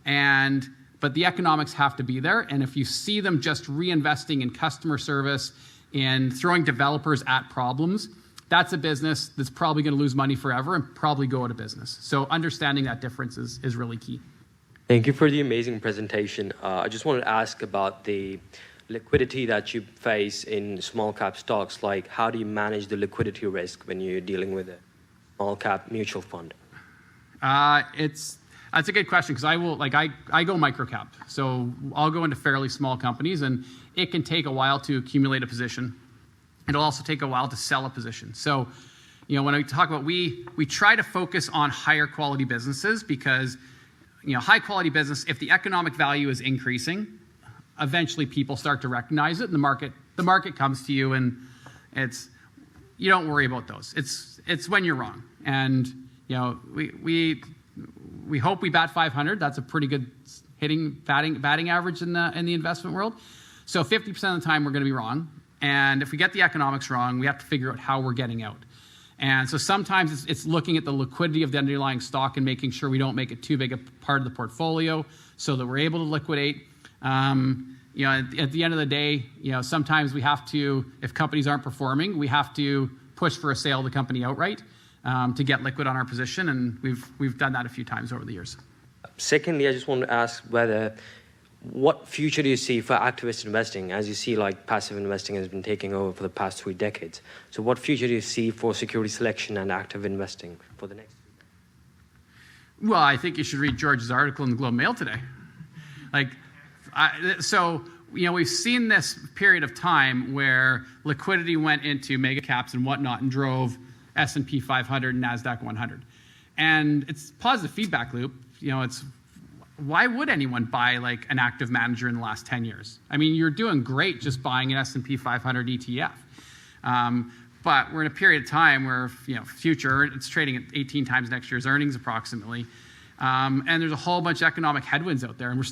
But the economics have to be there. And if you see them just reinvesting in customer service and throwing developers at problems, that's a business that's probably going to lose money forever and probably go out of business. So understanding that difference is really key. Thank you for the amazing presentation. I just wanted to ask about the liquidity that you face in small cap stocks. Like, how do you manage the liquidity risk when you're dealing with a small cap mutual fund? That's a good question because I go microcap. So I'll go into fairly small companies and it can take a while to accumulate a position. It'll also take a while to sell a position. So, when I talk about we try to focus on higher quality businesses because, high quality business, if the economic value is increasing, eventually people start to recognize it and the market comes to you and you don't worry about those. It's when you're wrong. And, we hope we bat 500. That's a pretty good batting average in the investment world. So 50% of the time we're going to be wrong. And if we get the economics wrong, we have to figure out how we're getting out. And so sometimes it's looking at the liquidity of the underlying stock and making sure we don't make it too big a part of the portfolio so that we're able to liquidate. At the end of the day, sometimes we have to, if companies aren't performing, we have to push for a sale of the company outright to get liquid on our position. And we've done that a few times over the years. Secondly, I just want to ask what future do you see for activist investing? As you see, passive investing has been taking over for the past 3 decades. So what future do you see for security selection and active investing for the next? Well, I think you should read George's article in the Globe and Mail today. We've seen this period of time where liquidity went into mega caps and whatnot and drove S&P 500 and NASDAQ 100. And it's a positive feedback loop. Why would anyone buy an active manager in the last 10 years? I mean, you're doing great just buying an S&P 500 ETF. But we're in a period of time where, future, it's trading at 18 times next year's earnings approximately. And there's a whole bunch of economic headwinds out there. And we're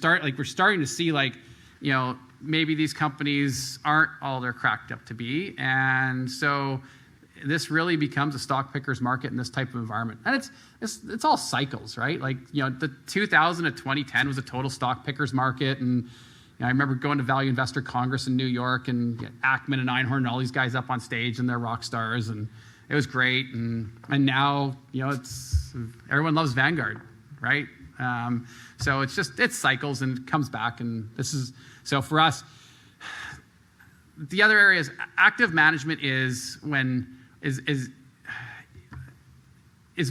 starting to see maybe these companies aren't all they're cracked up to be. And so this really becomes a stock picker's market in this type of environment. And it's all cycles, right? The 2000 to 2010 was a total stock picker's market. And I remember going to Value Investor Congress in New York and Ackman and Einhorn and all these guys up on stage and they're rock stars. And it was great. And now, everyone loves Vanguard, right? So it's cycles and it comes back. And so for us, the other area is active management is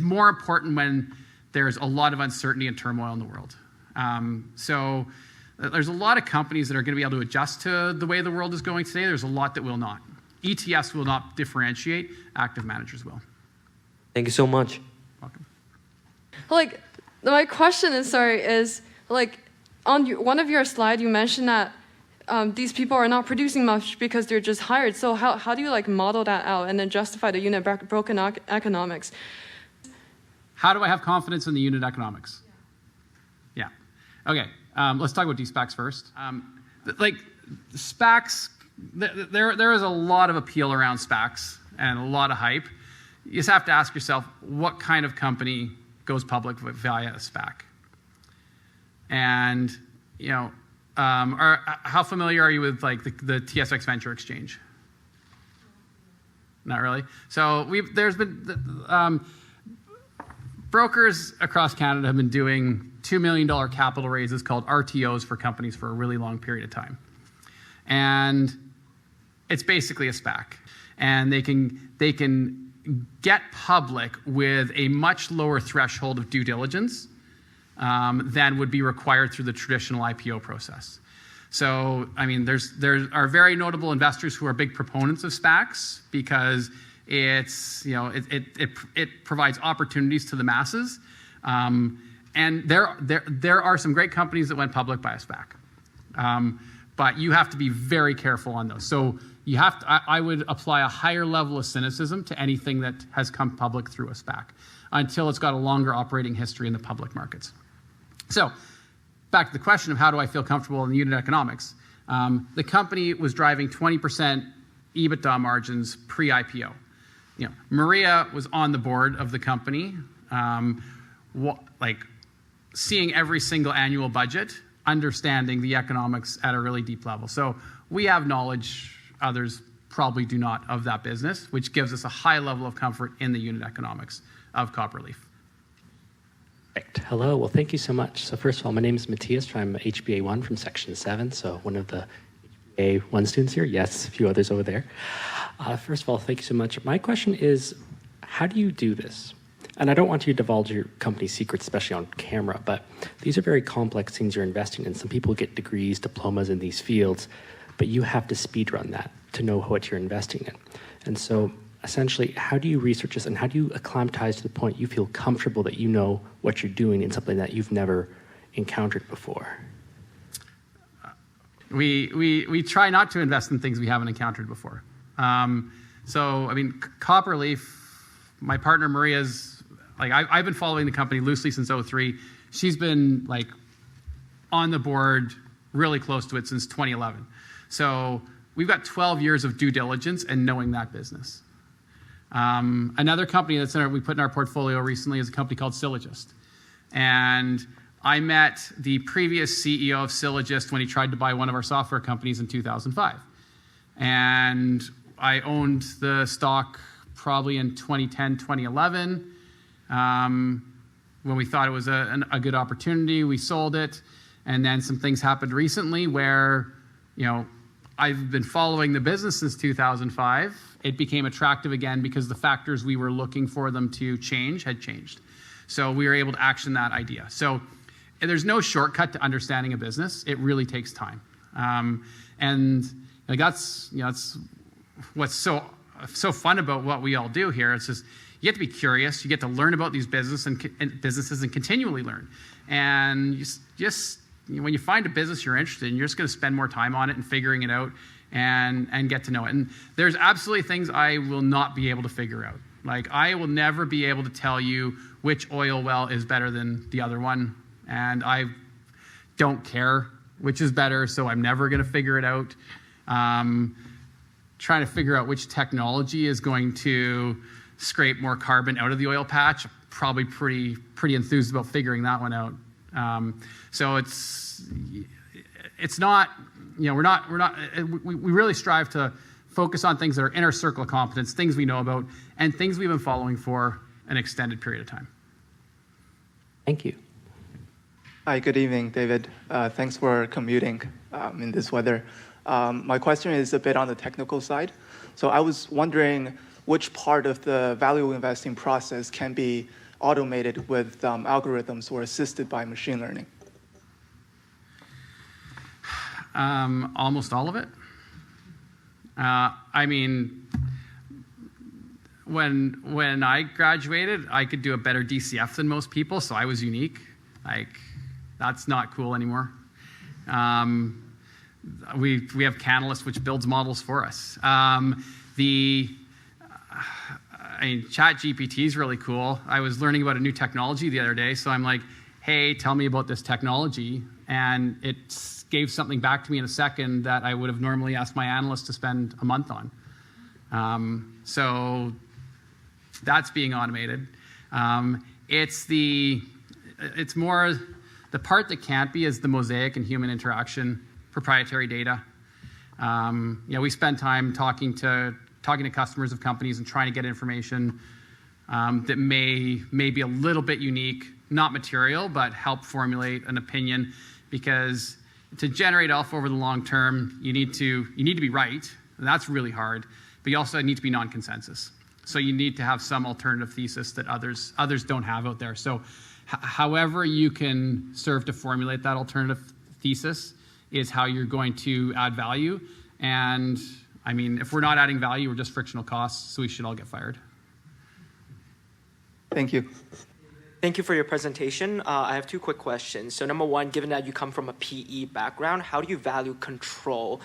more important when there's a lot of uncertainty and turmoil in the world. So there's a lot of companies that are going to be able to adjust to the way the world is going today. There's a lot that will not. ETFs will not differentiate. Active managers will. Thank you so much. Welcome. My question is on one of your slides, you mentioned that these people are not producing much because they're just hired. So how do you model that out and then justify the unit broken economics? How do I have confidence in the unit economics? Yeah. Okay. Let's talk about de-SPACs first. SPACs, there is a lot of appeal around SPACs and a lot of hype. You just have to ask yourself, what kind of company goes public via a SPAC? And, how familiar are you with the TSX Venture Exchange? Not really. So there's been brokers across Canada have been doing $2 million capital raises called RTOs for companies for a really long period of time, and it's basically a SPAC, and they can get public with a much lower threshold of due diligence than would be required through the traditional IPO process. So, there are very notable investors who are big proponents of SPACs because it provides opportunities to the masses. And there are some great companies that went public by a SPAC. But you have to be very careful on those. So I would apply a higher level of cynicism to anything that has come public through a SPAC until it's got a longer operating history in the public markets. So back to the question of how do I feel comfortable in the unit economics. The company was driving 20% EBITDA margins pre-IPO. Maria was on the board of the company, seeing every single annual budget, understanding the economics at a really deep level. So we have knowledge others probably do not of that business, which gives us a high level of comfort in the unit economics of Copperleaf. Hello, well, thank you so much. So first of all, my name is Matthias. I'm HBA 1 from Section 7, so one of the HBA 1 students here. Yes, a few others over there. First of all, thank you so much. My question is, how do you do this? and I don't want you to divulge your company secrets, especially on camera, but these are very complex things you're investing in. Some people get degrees, diplomas in these fields, but you have to speed run that to know what you're investing in. And so essentially, how do you research this and how do you acclimatize to the point you feel comfortable that you know what you're doing in something that you've never encountered before? We try not to invest in things we haven't encountered before. So, I mean, Copperleaf, my partner Maria's, like, I've been following the company loosely since 2003. She's been, like, on the board really close to it since 2011. So we've got 12 years of due diligence and knowing that business. Another company we put in our portfolio recently is a company called Sylogist. And I met the previous CEO of Sylogist when he tried to buy one of our software companies in 2005. And I owned the stock probably in 2010, 2011. When we thought it was a good opportunity, we sold it. And then some things happened recently where, you know, I've been following the business since 2005. It became attractive again because the factors we were looking for them to change had changed. So we were able to action that idea. So there's no shortcut to understanding a business. It really takes time. And like that's what's so fun about what we all do here. It's just you get to be curious. You get to learn about these businesses and continually learn. And when you find a business you're interested in, you're just going to spend more time on it and figuring it out and get to know it. And there's absolutely things I will not be able to figure out. Like I will never be able to tell you which oil well is better than the other one. And I don't care which is better, so I'm never going to figure it out. Trying to figure out which technology is going to scrape more carbon out of the oil patch, probably pretty enthused about figuring that one out. So it's not, you know, we really strive to focus on things that are in our circle of competence, things we know about, and things we've been following for an extended period of time. Thank you. Hi, good evening, David. Thanks for commuting in this weather. My question is a bit on the technical side. So I was wondering which part of the value investing process can be automated with algorithms or assisted by machine learning? Almost all of it. I mean, when I graduated, I could do a better DCF than most people, so I was unique. Like, that's not cool anymore. We have Canalys, which builds models for us. ChatGPT is really cool. I was learning about a new technology the other day, so I'm like, hey, tell me about this technology. And it gave something back to me in a second that I would have normally asked my analyst to spend a month on. So that's being automated. It's more, the part that can't be is the mosaic and human interaction, proprietary data. We spend time talking to customers of companies and trying to get information that may be a little bit unique, not material, but help formulate an opinion. Because to generate alpha over the long term, you need to be right, and that's really hard. But you also need to be non-consensus. So you need to have some alternative thesis that others don't have out there. So however you can serve to formulate that alternative thesis is how you're going to add value. And I mean, if we're not adding value, we're just frictional costs, so we should all get fired. Thank you. Thank you for your presentation. I have two quick questions. So number one, given that you come from a PE background, how do you value control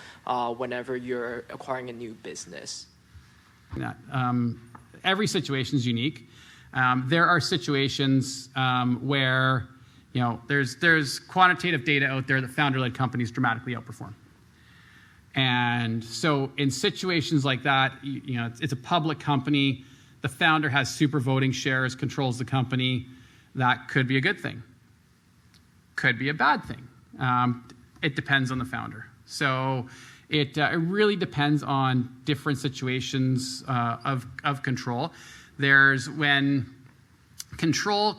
whenever you're acquiring a new business? Every situation is unique. There are situations where there's quantitative data out there that founder-led companies dramatically outperform. And so in situations like that, it's a public company. The founder has super voting shares, controls the company. That could be a good thing. Could be a bad thing. It depends on the founder. So it really depends on different situations of control. There's when control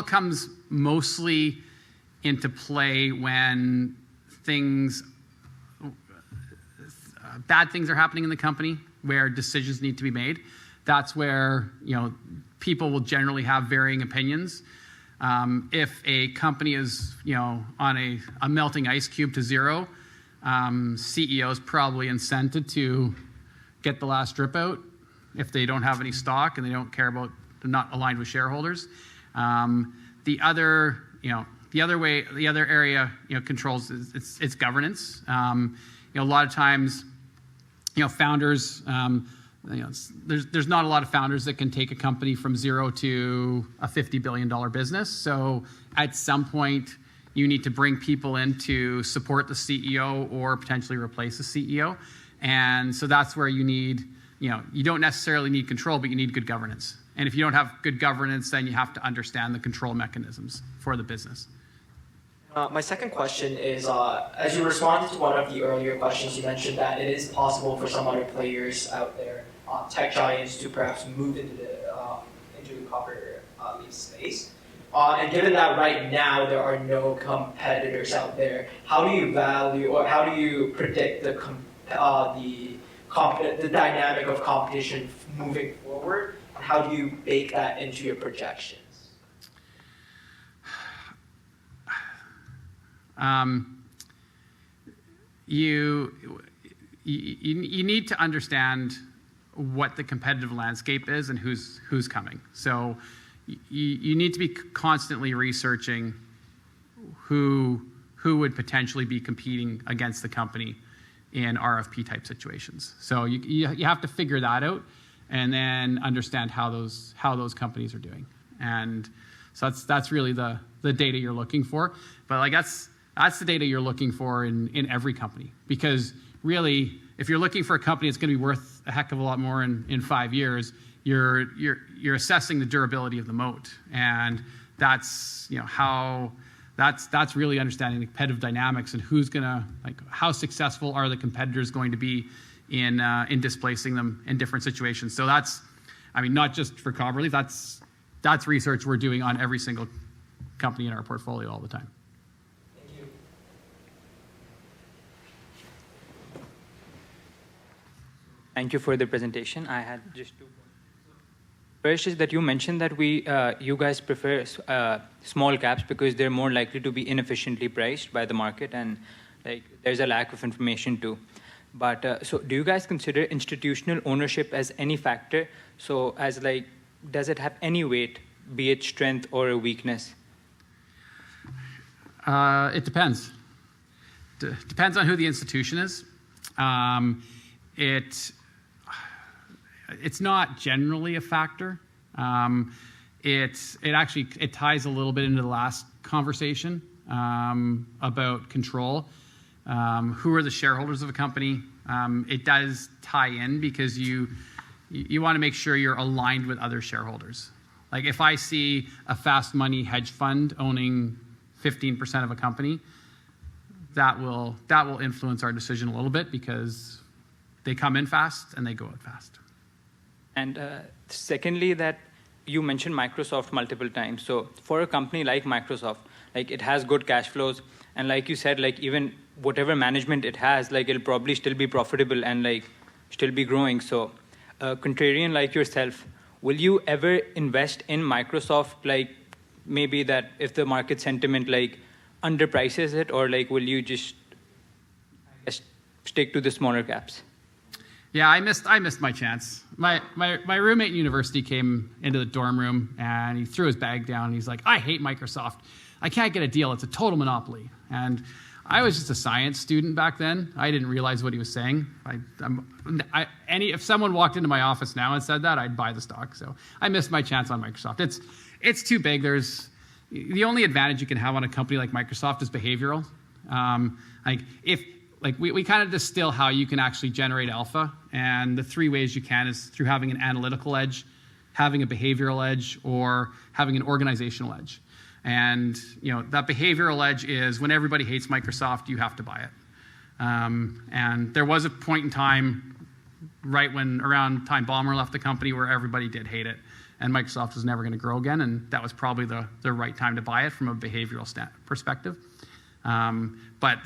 comes mostly into play when bad things are happening in the company where decisions need to be made. That's where people will generally have varying opinions. If a company is, on a melting ice cube to zero, CEO is probably incented to get the last drip out if they don't have any stock and they don't care about, they're not aligned with shareholders. The other area, controls it's governance. A lot of times, founders, there's not a lot of founders that can take a company from zero to a $50 billion business. So at some point, you need to bring people in to support the CEO or potentially replace the CEO. And so that's where you need, you don't necessarily need control, but you need good governance. And if you don't have good governance, then you have to understand the control mechanisms for the business. My second question is, as you responded to one of the earlier questions, you mentioned that it is possible for some other players out there, tech giants, to perhaps move into the Copperleaf space. And given that right now there are no competitors out there, how do you value or how do you predict the dynamic of competition moving forward? And how do you bake that into your projections? You need to understand what the competitive landscape is and who's coming. So you need to be constantly researching who would potentially be competing against the company in RFP type situations. So you have to figure that out and then understand how those companies are doing. And so that's really the data you're looking for. But that's the data you're looking for in every company, because really, if you're looking for a company that's going to be worth a heck of a lot more in 5 years, you're assessing the durability of the moat, and that's that's really understanding the competitive dynamics and who's going to, how successful are the competitors going to be in displacing them in different situations. So that's, not just for Copperleaf, that's research we're doing on every single company in our portfolio all the time. Thank you for the presentation. I had just 2 points. First is that you mentioned that you guys prefer small caps because they're more likely to be inefficiently priced by the market, and there's a lack of information too. But so do you guys consider institutional ownership as any factor? So does it have any weight, be it strength or a weakness? It depends. Depends on who the institution is. It's not generally a factor. It ties a little bit into the last conversation about control. Who are the shareholders of a company? It does tie in because you want to make sure you're aligned with other shareholders. Like if I see a fast money hedge fund owning 15% of a company, that will influence our decision a little bit because they come in fast and they go out fast. And secondly, that you mentioned Microsoft multiple times. So for a company like Microsoft, it has good cash flows, and like you said, even whatever management it has, it'll probably still be profitable and still be growing. So contrarian like yourself, will you ever invest in Microsoft, maybe that if the market sentiment underprices it, or will you just stick to the smaller caps? Yeah, I missed my chance. My roommate in university came into the dorm room and he threw his bag down and he's like, "I hate Microsoft. I can't get a deal. It's a total monopoly." And I was just a science student back then. I didn't realize what he was saying. If someone walked into my office now and said that, I'd buy the stock. So I missed my chance on Microsoft. It's too big. The only advantage you can have on a company like Microsoft is behavioral. We kind of distill how you can actually generate alpha, and the 3 ways you can is through having an analytical edge, having a behavioral edge, or having an organizational edge. And that behavioral edge is when everybody hates Microsoft, you have to buy it. And there was a point in time, right when around time Ballmer left the company, where everybody did hate it, and Microsoft was never going to grow again, and that was probably the right time to buy it from a behavioral perspective. But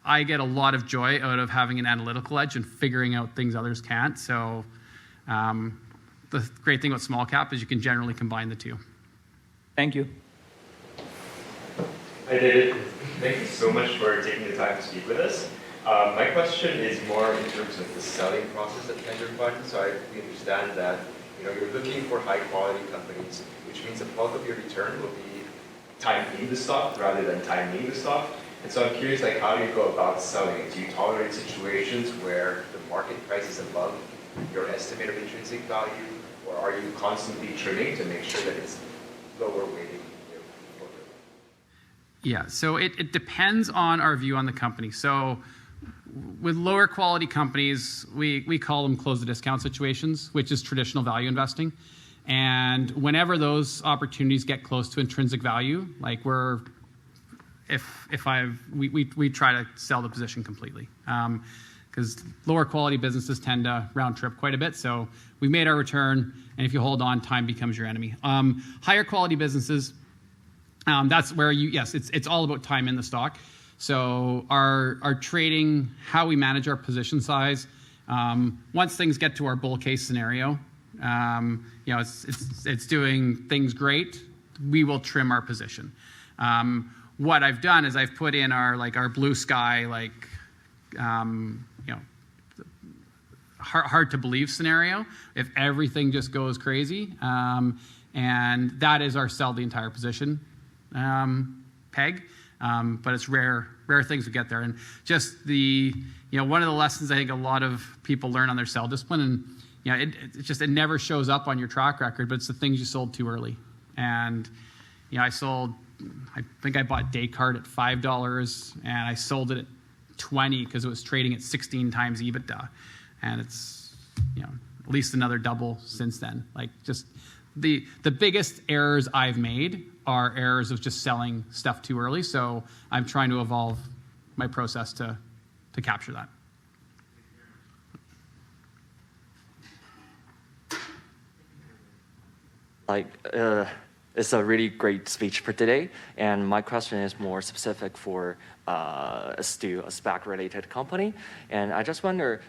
I get a lot of joy out of having an analytical edge and figuring out things others can't. So the great thing about small cap is you can generally combine the two. Thank you. Hi, David. Thank you so much for taking the time to speak with us. My question is more in terms of the selling process at PenderFund. So we understand that you're looking for high-quality companies, which means the bulk of your return will be time in the stock rather than timing the stock. And so I'm curious, like, how do you go about selling it? Do you tolerate situations where the market price is above your estimate of intrinsic value, or are you constantly trimming to make sure that it's lower weighting? Yeah, so it depends on our view on the company. So with lower quality companies, we call them close the discount situations, which is traditional value investing. And whenever those opportunities get close to intrinsic value, like we try to sell the position completely. Because lower quality businesses tend to round trip quite a bit. So we made our return, and if you hold on, time becomes your enemy. Higher quality businesses, that's where it's all about time in the stock. So our trading, how we manage our position size, once things get to our bull case scenario, it's doing things great, we will trim our position. What I've done is I've put in our blue sky, hard to believe scenario if everything just goes crazy, and that is our sell the entire position peg. But it's rare things to get there. And just one of the lessons I think a lot of people learn on their sell discipline, and it never shows up on your track record, but it's the things you sold too early. And I think I bought Descartes at $5, and I sold it at $20 because it was trading at 16 times EBITDA, and it's at least another double since then. Like, just the biggest errors I've made are errors of just selling stuff too early. So I'm trying to evolve my process to capture that. It's a really great speech for today, and my question is more specific for still a SPAC-related company. And I just wonder,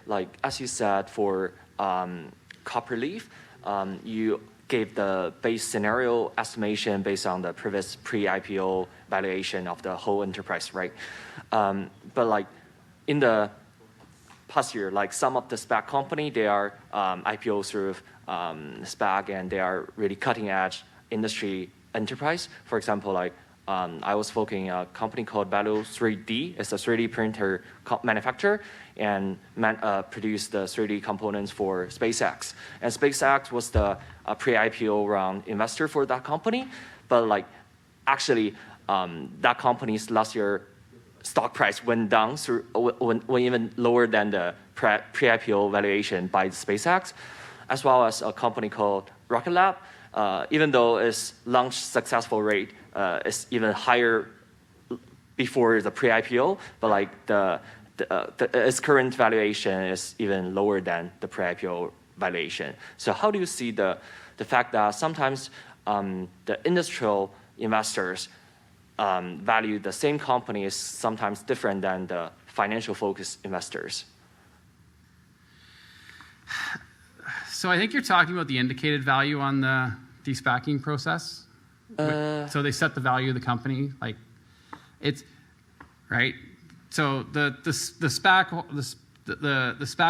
as you said, for Copperleaf, you gave the base scenario estimation based on the previous pre-IPO valuation of the whole enterprise, right? But in the past year, some of the SPAC company, they are IPO through SPAC, and they are really cutting edge industry enterprise. For example, I was following a company called Value 3D. It's a 3D printer manufacturer and produced the 3D components for SpaceX. And SpaceX was the pre-IPO round investor for that company. But actually, that company's last year stock price went down, went even lower than the pre-IPO valuation by SpaceX, as well as a company called Rocket Lab. Even though its launch successful rate is even higher before the pre-IPO, but its current valuation is even lower than the pre-IPO valuation. So how do you see the fact that sometimes the industrial investors value the same company is sometimes different than the financial focused investors? So I think you're talking about the indicated value on the de-SPACing process. So they set the value of the company, it's right. So the SPAC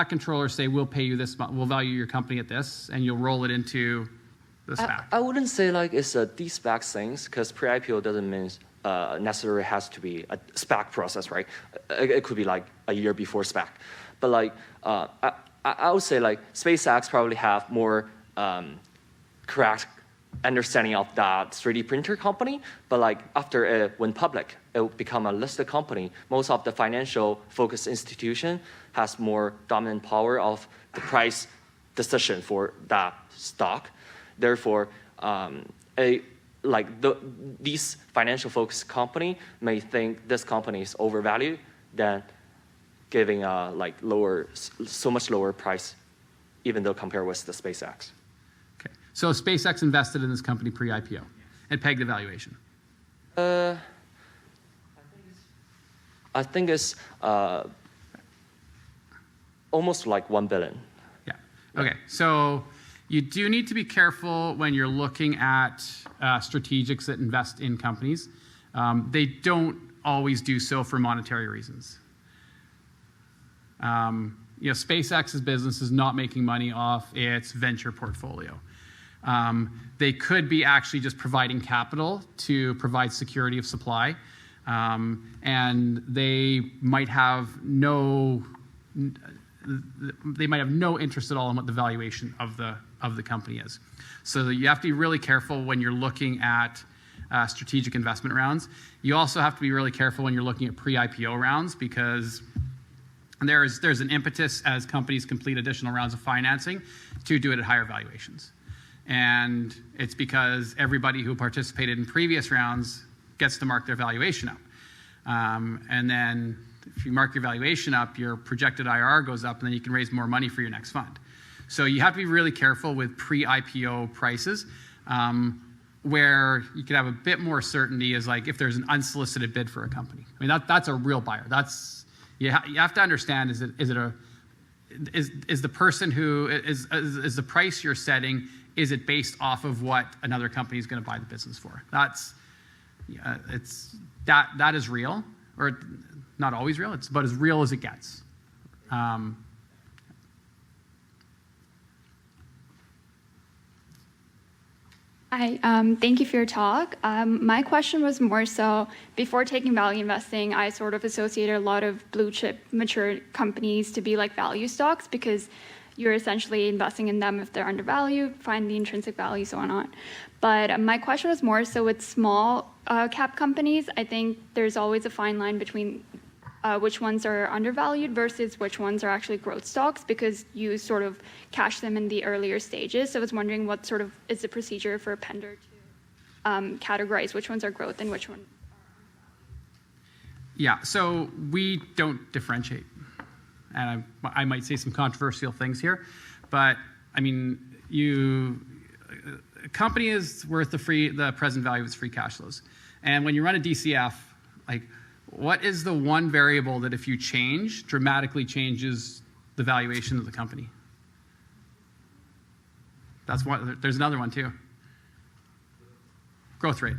controllers say we'll pay you this, we'll value your company at this, and you'll roll it into the SPAC. I wouldn't say it's a de-SPAC thing, because pre-IPO doesn't mean necessarily has to be a SPAC process, right? It could be a year before SPAC, but I would say SpaceX probably have more correct understanding of that 3D printer company, but after it went public, it become a listed company. Most of the financial focused institution has more dominant power of the price decision for that stock. Therefore, these financial focused company may think this company is overvalued than giving a so much lower price, even though compared with the SpaceX. Okay, so SpaceX invested in this company pre-IPO and pegged the valuation. I think it's almost $1 billion. Yeah. Okay. So You do need to be careful when you're looking at strategics that invest in companies. They don't always do so for monetary reasons. SpaceX's business is not making money off its venture portfolio. They could be actually just providing capital to provide security of supply, and they might have no interest at all in what the valuation of the company is. So you have to be really careful when you're looking at strategic investment rounds. You also have to be really careful when you're looking at pre-IPO rounds, because there's an impetus as companies complete additional rounds of financing to do it at higher valuations. And it's because everybody who participated in previous rounds gets to mark their valuation up. And then if you mark your valuation up, your projected IRR goes up, and then you can raise more money for your next fund. So you have to be really careful with pre-IPO prices. Where you could have a bit more certainty is like if there's an unsolicited bid for a company. I mean, that's a real buyer. You have to understand, is the person who is the price you're setting, is it based off of what another company is going to buy the business for? That is real, or not always real. It's about as real as it gets. Hi, thank you for your talk. My question was more so, before taking value investing, I sort of associated a lot of blue chip mature companies to be like value stocks, because you're essentially investing in them if they're undervalued, find the intrinsic value, so on. But my question was more so with small cap companies. I think there's always a fine line between which ones are undervalued versus which ones are actually growth stocks, because you sort of cash them in the earlier stages. So I was wondering what sort of is the procedure for Pender to categorize which ones are growth and which ones are. Yeah, so we don't differentiate. And I might say some controversial things here, but I mean, a company is worth the present value of its free cash flows. And when you run a DCF, like, what is the one variable that if you change, dramatically changes the valuation of the company? That's one. There's another one too. Growth rate.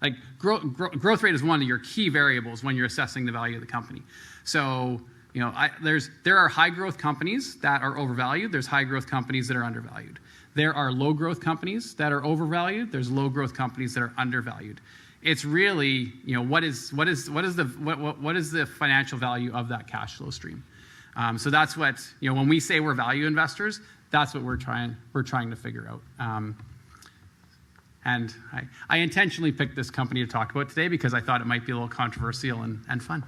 Like growth rate is one of your key variables when you're assessing the value of the company. So, there are high growth companies that are overvalued. There's high growth companies that are undervalued. There are low growth companies that are overvalued. There's low growth companies that are undervalued. It's really, what is the financial value of that cash flow stream? So that's what, when we say we're value investors, that's what we're trying to figure out. And I intentionally picked this company to talk about today because I thought it might be a little controversial and fun.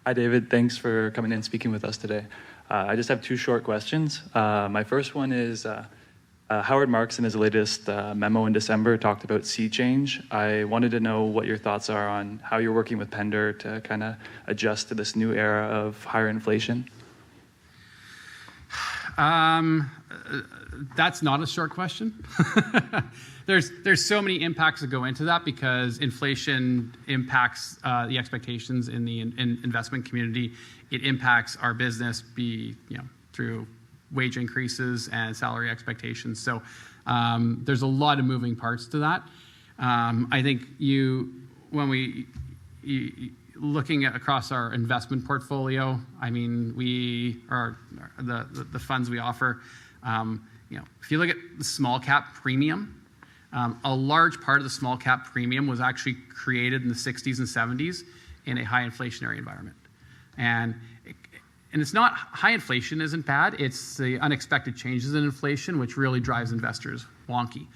Hi, David. Thanks for coming in and speaking with us today. I just have two short questions. My first one is, Howard Marks in his latest memo in December talked about sea change. I wanted to know what your thoughts are on how you're working with Pender to kind of adjust to this new era of higher inflation. That's not a short question. There's so many impacts that go into that, because inflation impacts the expectations in the investment community. It impacts our business through wage increases and salary expectations. So there's a lot of moving parts to that. I think when we looking at across our investment portfolio, I mean, the funds we offer, if you look at the small cap premium, a large part of the small cap premium was actually created in the 60s and 70s in a high inflationary environment. And it's not, high inflation isn't bad, it's the unexpected changes in inflation which really drives investors wonky.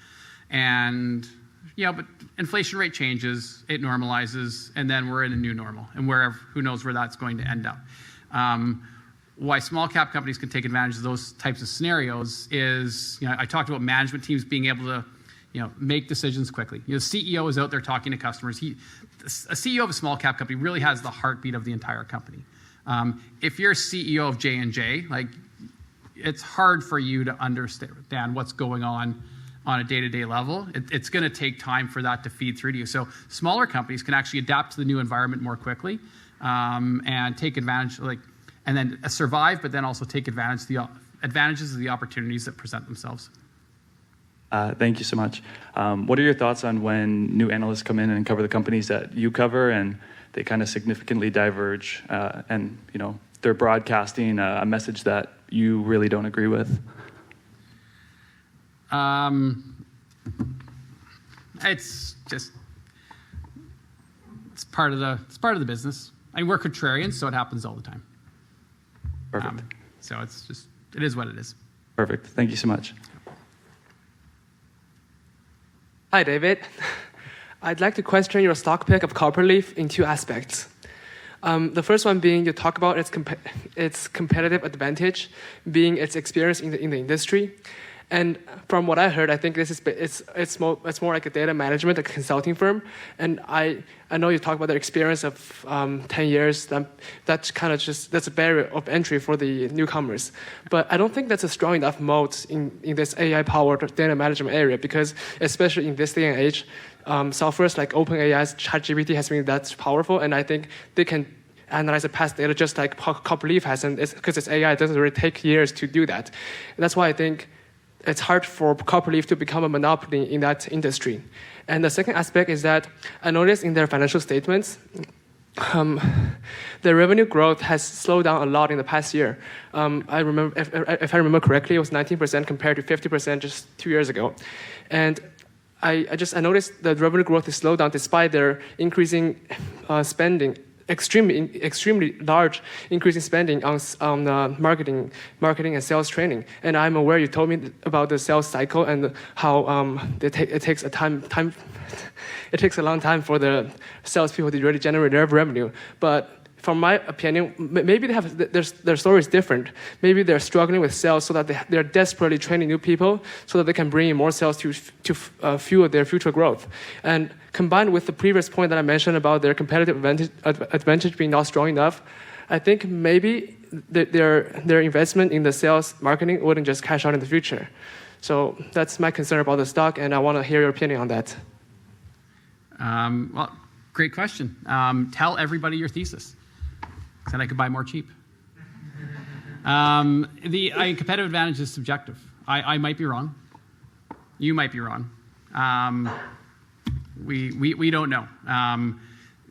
And but inflation rate changes, it normalizes, and then we're in a new normal, and who knows where that's going to end up. Why small cap companies can take advantage of those types of scenarios is, I talked about management teams being able to, make decisions quickly. The CEO is out there talking to customers. A CEO of a small cap company really has the heartbeat of the entire company. If you're CEO of J&J, it's hard for you to understand what's going on a day-to-day level. It's going to take time for that to feed through to you. So smaller companies can actually adapt to the new environment more quickly and take advantage. and then survive, but then also take advantages of the opportunities that present themselves. Thank you so much. What are your thoughts on when new analysts come in and cover the companies that you cover, and they kind of significantly diverge, and they're broadcasting a message that you really don't agree with? It's part of the business. I mean, we're contrarians, so it happens all the time. Perfect. So it is what it is. Perfect. Thank you so much. Hi, David. I'd like to question your stock pick of Copperleaf in two aspects. The first one being you talk about its competitive advantage, being its experience in the industry. And from what I heard, I think it's more like a data management, a consulting firm. And I know you talk about the experience of 10 years. That's kind of that's a barrier of entry for the newcomers. But I don't think that's a strong enough moat in this AI-powered data management area, because especially in this day and age, softwares like OpenAI's ChatGPT has been that powerful, and I think they can analyze the past data just like Copperleaf has, and because it's AI, it doesn't really take years to do that. And that's why I think it's hard for Copperleaf to become a monopoly in that industry. And the second aspect is that I noticed in their financial statements, the revenue growth has slowed down a lot in the past year. I remember, if I remember correctly, it was 19% compared to 50% just 2 years ago. And I noticed the revenue growth is slowed down despite their increasing spending, extremely large increase in spending on marketing and sales training. And I'm aware you told me about the sales cycle and how it takes a long time for the salespeople to really generate their revenue. But from my opinion, maybe their story is different. Maybe they're struggling with sales so that they're desperately training new people so that they can bring in more sales to fuel their future growth. And combined with the previous point that I mentioned about their competitive advantage being not strong enough, I think maybe their investment in the sales marketing wouldn't just cash out in the future. So that's my concern about the stock, and I want to hear your opinion on that. Well, great question. Tell everybody your thesis. Then I could buy more cheap. The competitive advantage is subjective. I might be wrong. You might be wrong. We don't know.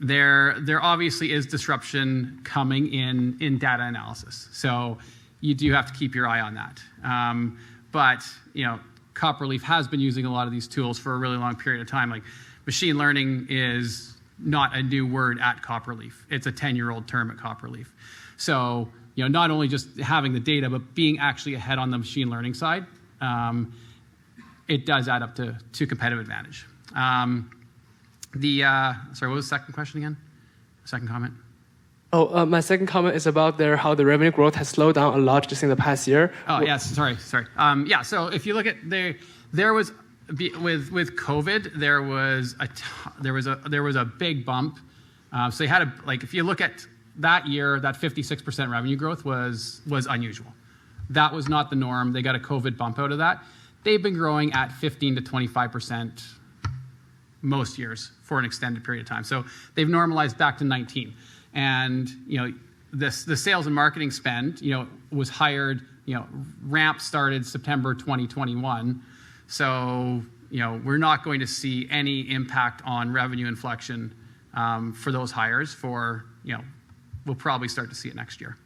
There obviously is disruption coming in data analysis. So you do have to keep your eye on that. But Copperleaf has been using a lot of these tools for a really long period of time. Like machine learning is not a new word at Copperleaf. It's a 10-year-old term at Copperleaf. So, not only just having the data, but being actually ahead on the machine learning side, it does add up to competitive advantage. Sorry, what was the second question again? Second comment? My second comment is about how the revenue growth has slowed down a lot just in the past year. Oh, yes, sorry. So if you look at there was with COVID, there was a big bump. So you had if you look at that year, that 56% revenue growth was unusual. That was not the norm. They got a COVID bump out of that. They've been growing at 15 to 25% most years for an extended period of time. So they've normalized back to 19. And the sales and marketing spend was hired. Ramp started September 2021. So, we're not going to see any impact on revenue inflection for those hires we'll probably start to see it next year.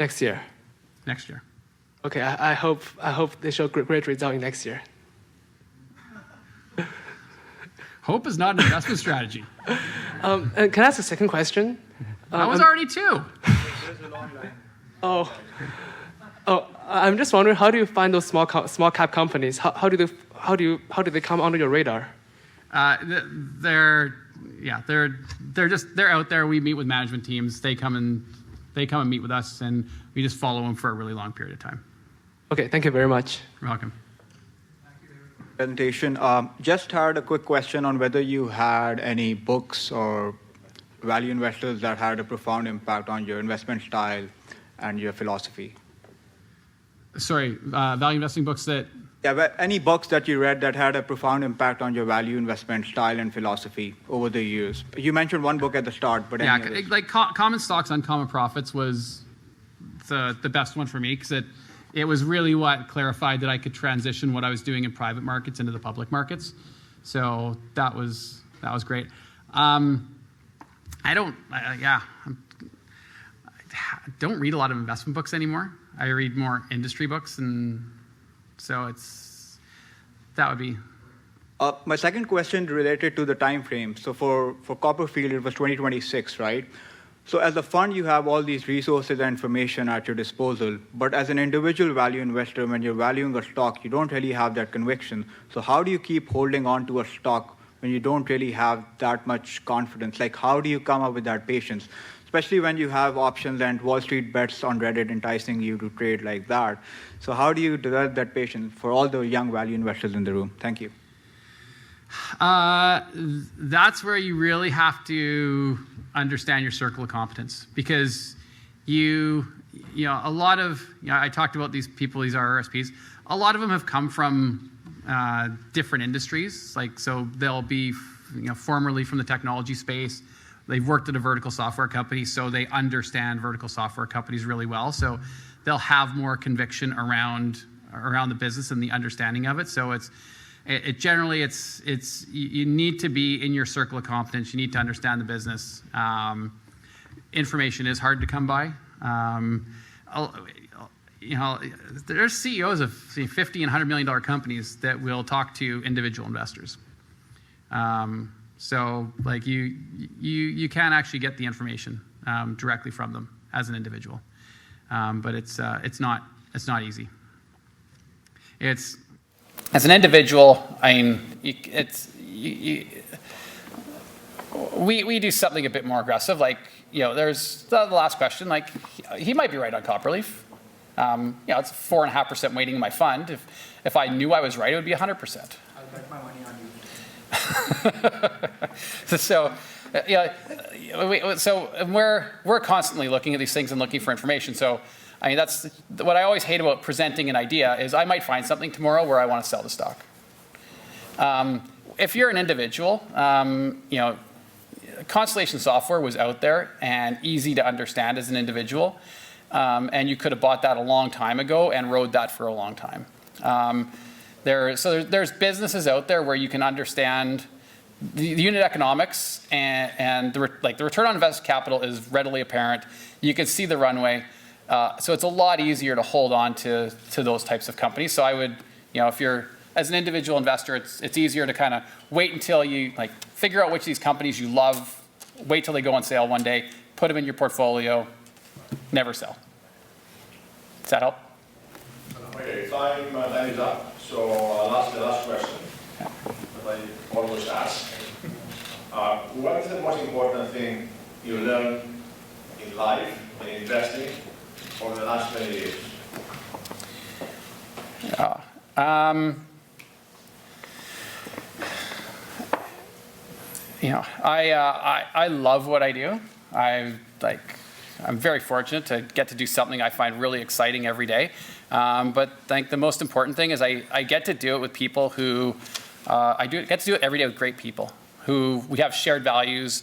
Next year? Next year. Okay, I hope they show great result in next year. Hope is not an investment strategy. And can I ask a second question? That was already two. Oh, I'm just wondering, how do you find those small cap companies? How do they come under your radar? They're out there. We meet with management teams. They come and meet with us, and we just follow them for a really long period of time. Okay, thank you very much. You're welcome. Presentation. Just had a quick question on whether you had any books or value investors that had a profound impact on your investment style and your philosophy. Sorry, value investing books that... Yeah, but any books that you read that had a profound impact on your value investment style and philosophy over the years. You mentioned one book at the start, but Common Stocks, Uncommon Profits was the best one for me because it was really what clarified that I could transition what I was doing in private markets into the public markets. So that was great. I don't read a lot of investment books anymore. I read more industry books, and so that would be. My second question related to the time frame. So for Copperfield, it was 2026, right? So as a fund, you have all these resources and information at your disposal. But as an individual value investor, when you're valuing a stock, you don't really have that conviction. So how do you keep holding on to a stock when you don't really have that much confidence? Like, how do you come up with that patience? Especially when you have options and Wall Street bets on Reddit enticing you to trade like that. So how do you develop that patience for all the young value investors in the room? Thank you. That's where you really have to understand your circle of competence, because a lot of, I talked about these people, these RRSPs, a lot of them have come from different industries. Like, so they'll be, formerly from the technology space. They've worked at a vertical software company, so they understand vertical software companies really well. So they'll have more conviction around the business and the understanding of it. So generally you need to be in your circle of competence. You need to understand the business. Information is hard to come by. There's CEOs of $50 and $100 million companies that will talk to individual investors. So like you can actually get the information directly from them as an individual, but it's not easy. As an individual, I mean, we do something a bit more aggressive. Like, there's the last question. Like, he might be right on Copperleaf. It's 4.5% weighting in my fund. If I knew I was right, it would be 100%. I'll bet my money on you. So we're constantly looking at these things and looking for information. So, I mean, that's what I always hate about presenting an idea is I might find something tomorrow where I want to sell the stock. If you're an individual, Constellation Software was out there and easy to understand as an individual, and you could have bought that a long time ago and rode that for a long time. There's businesses out there where you can understand the unit economics and the return on invested capital is readily apparent. You can see the runway. So it's a lot easier to hold on to those types of companies. So I would, if you're as an individual investor, it's easier to kind of wait until you figure out which of these companies you love, wait till they go on sale one day, put them in your portfolio, never sell. Does that help? Okay, time is up. So I'll ask the last question that I always ask. What is the most important thing you learned in life and investing over the last 20 years? I love what I do. I'm very fortunate to get to do something I find really exciting every day. But I think the most important thing is I get to do it with people who get to do it every day with great people who we have shared values.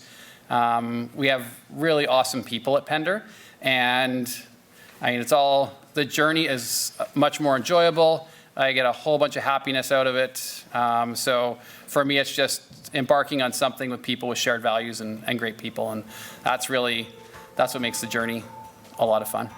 We have really awesome people at Pender, and I mean the journey is much more enjoyable. I get a whole bunch of happiness out of it. So for me, it's just embarking on something with people with shared values and great people, and that's what makes the journey a lot of fun.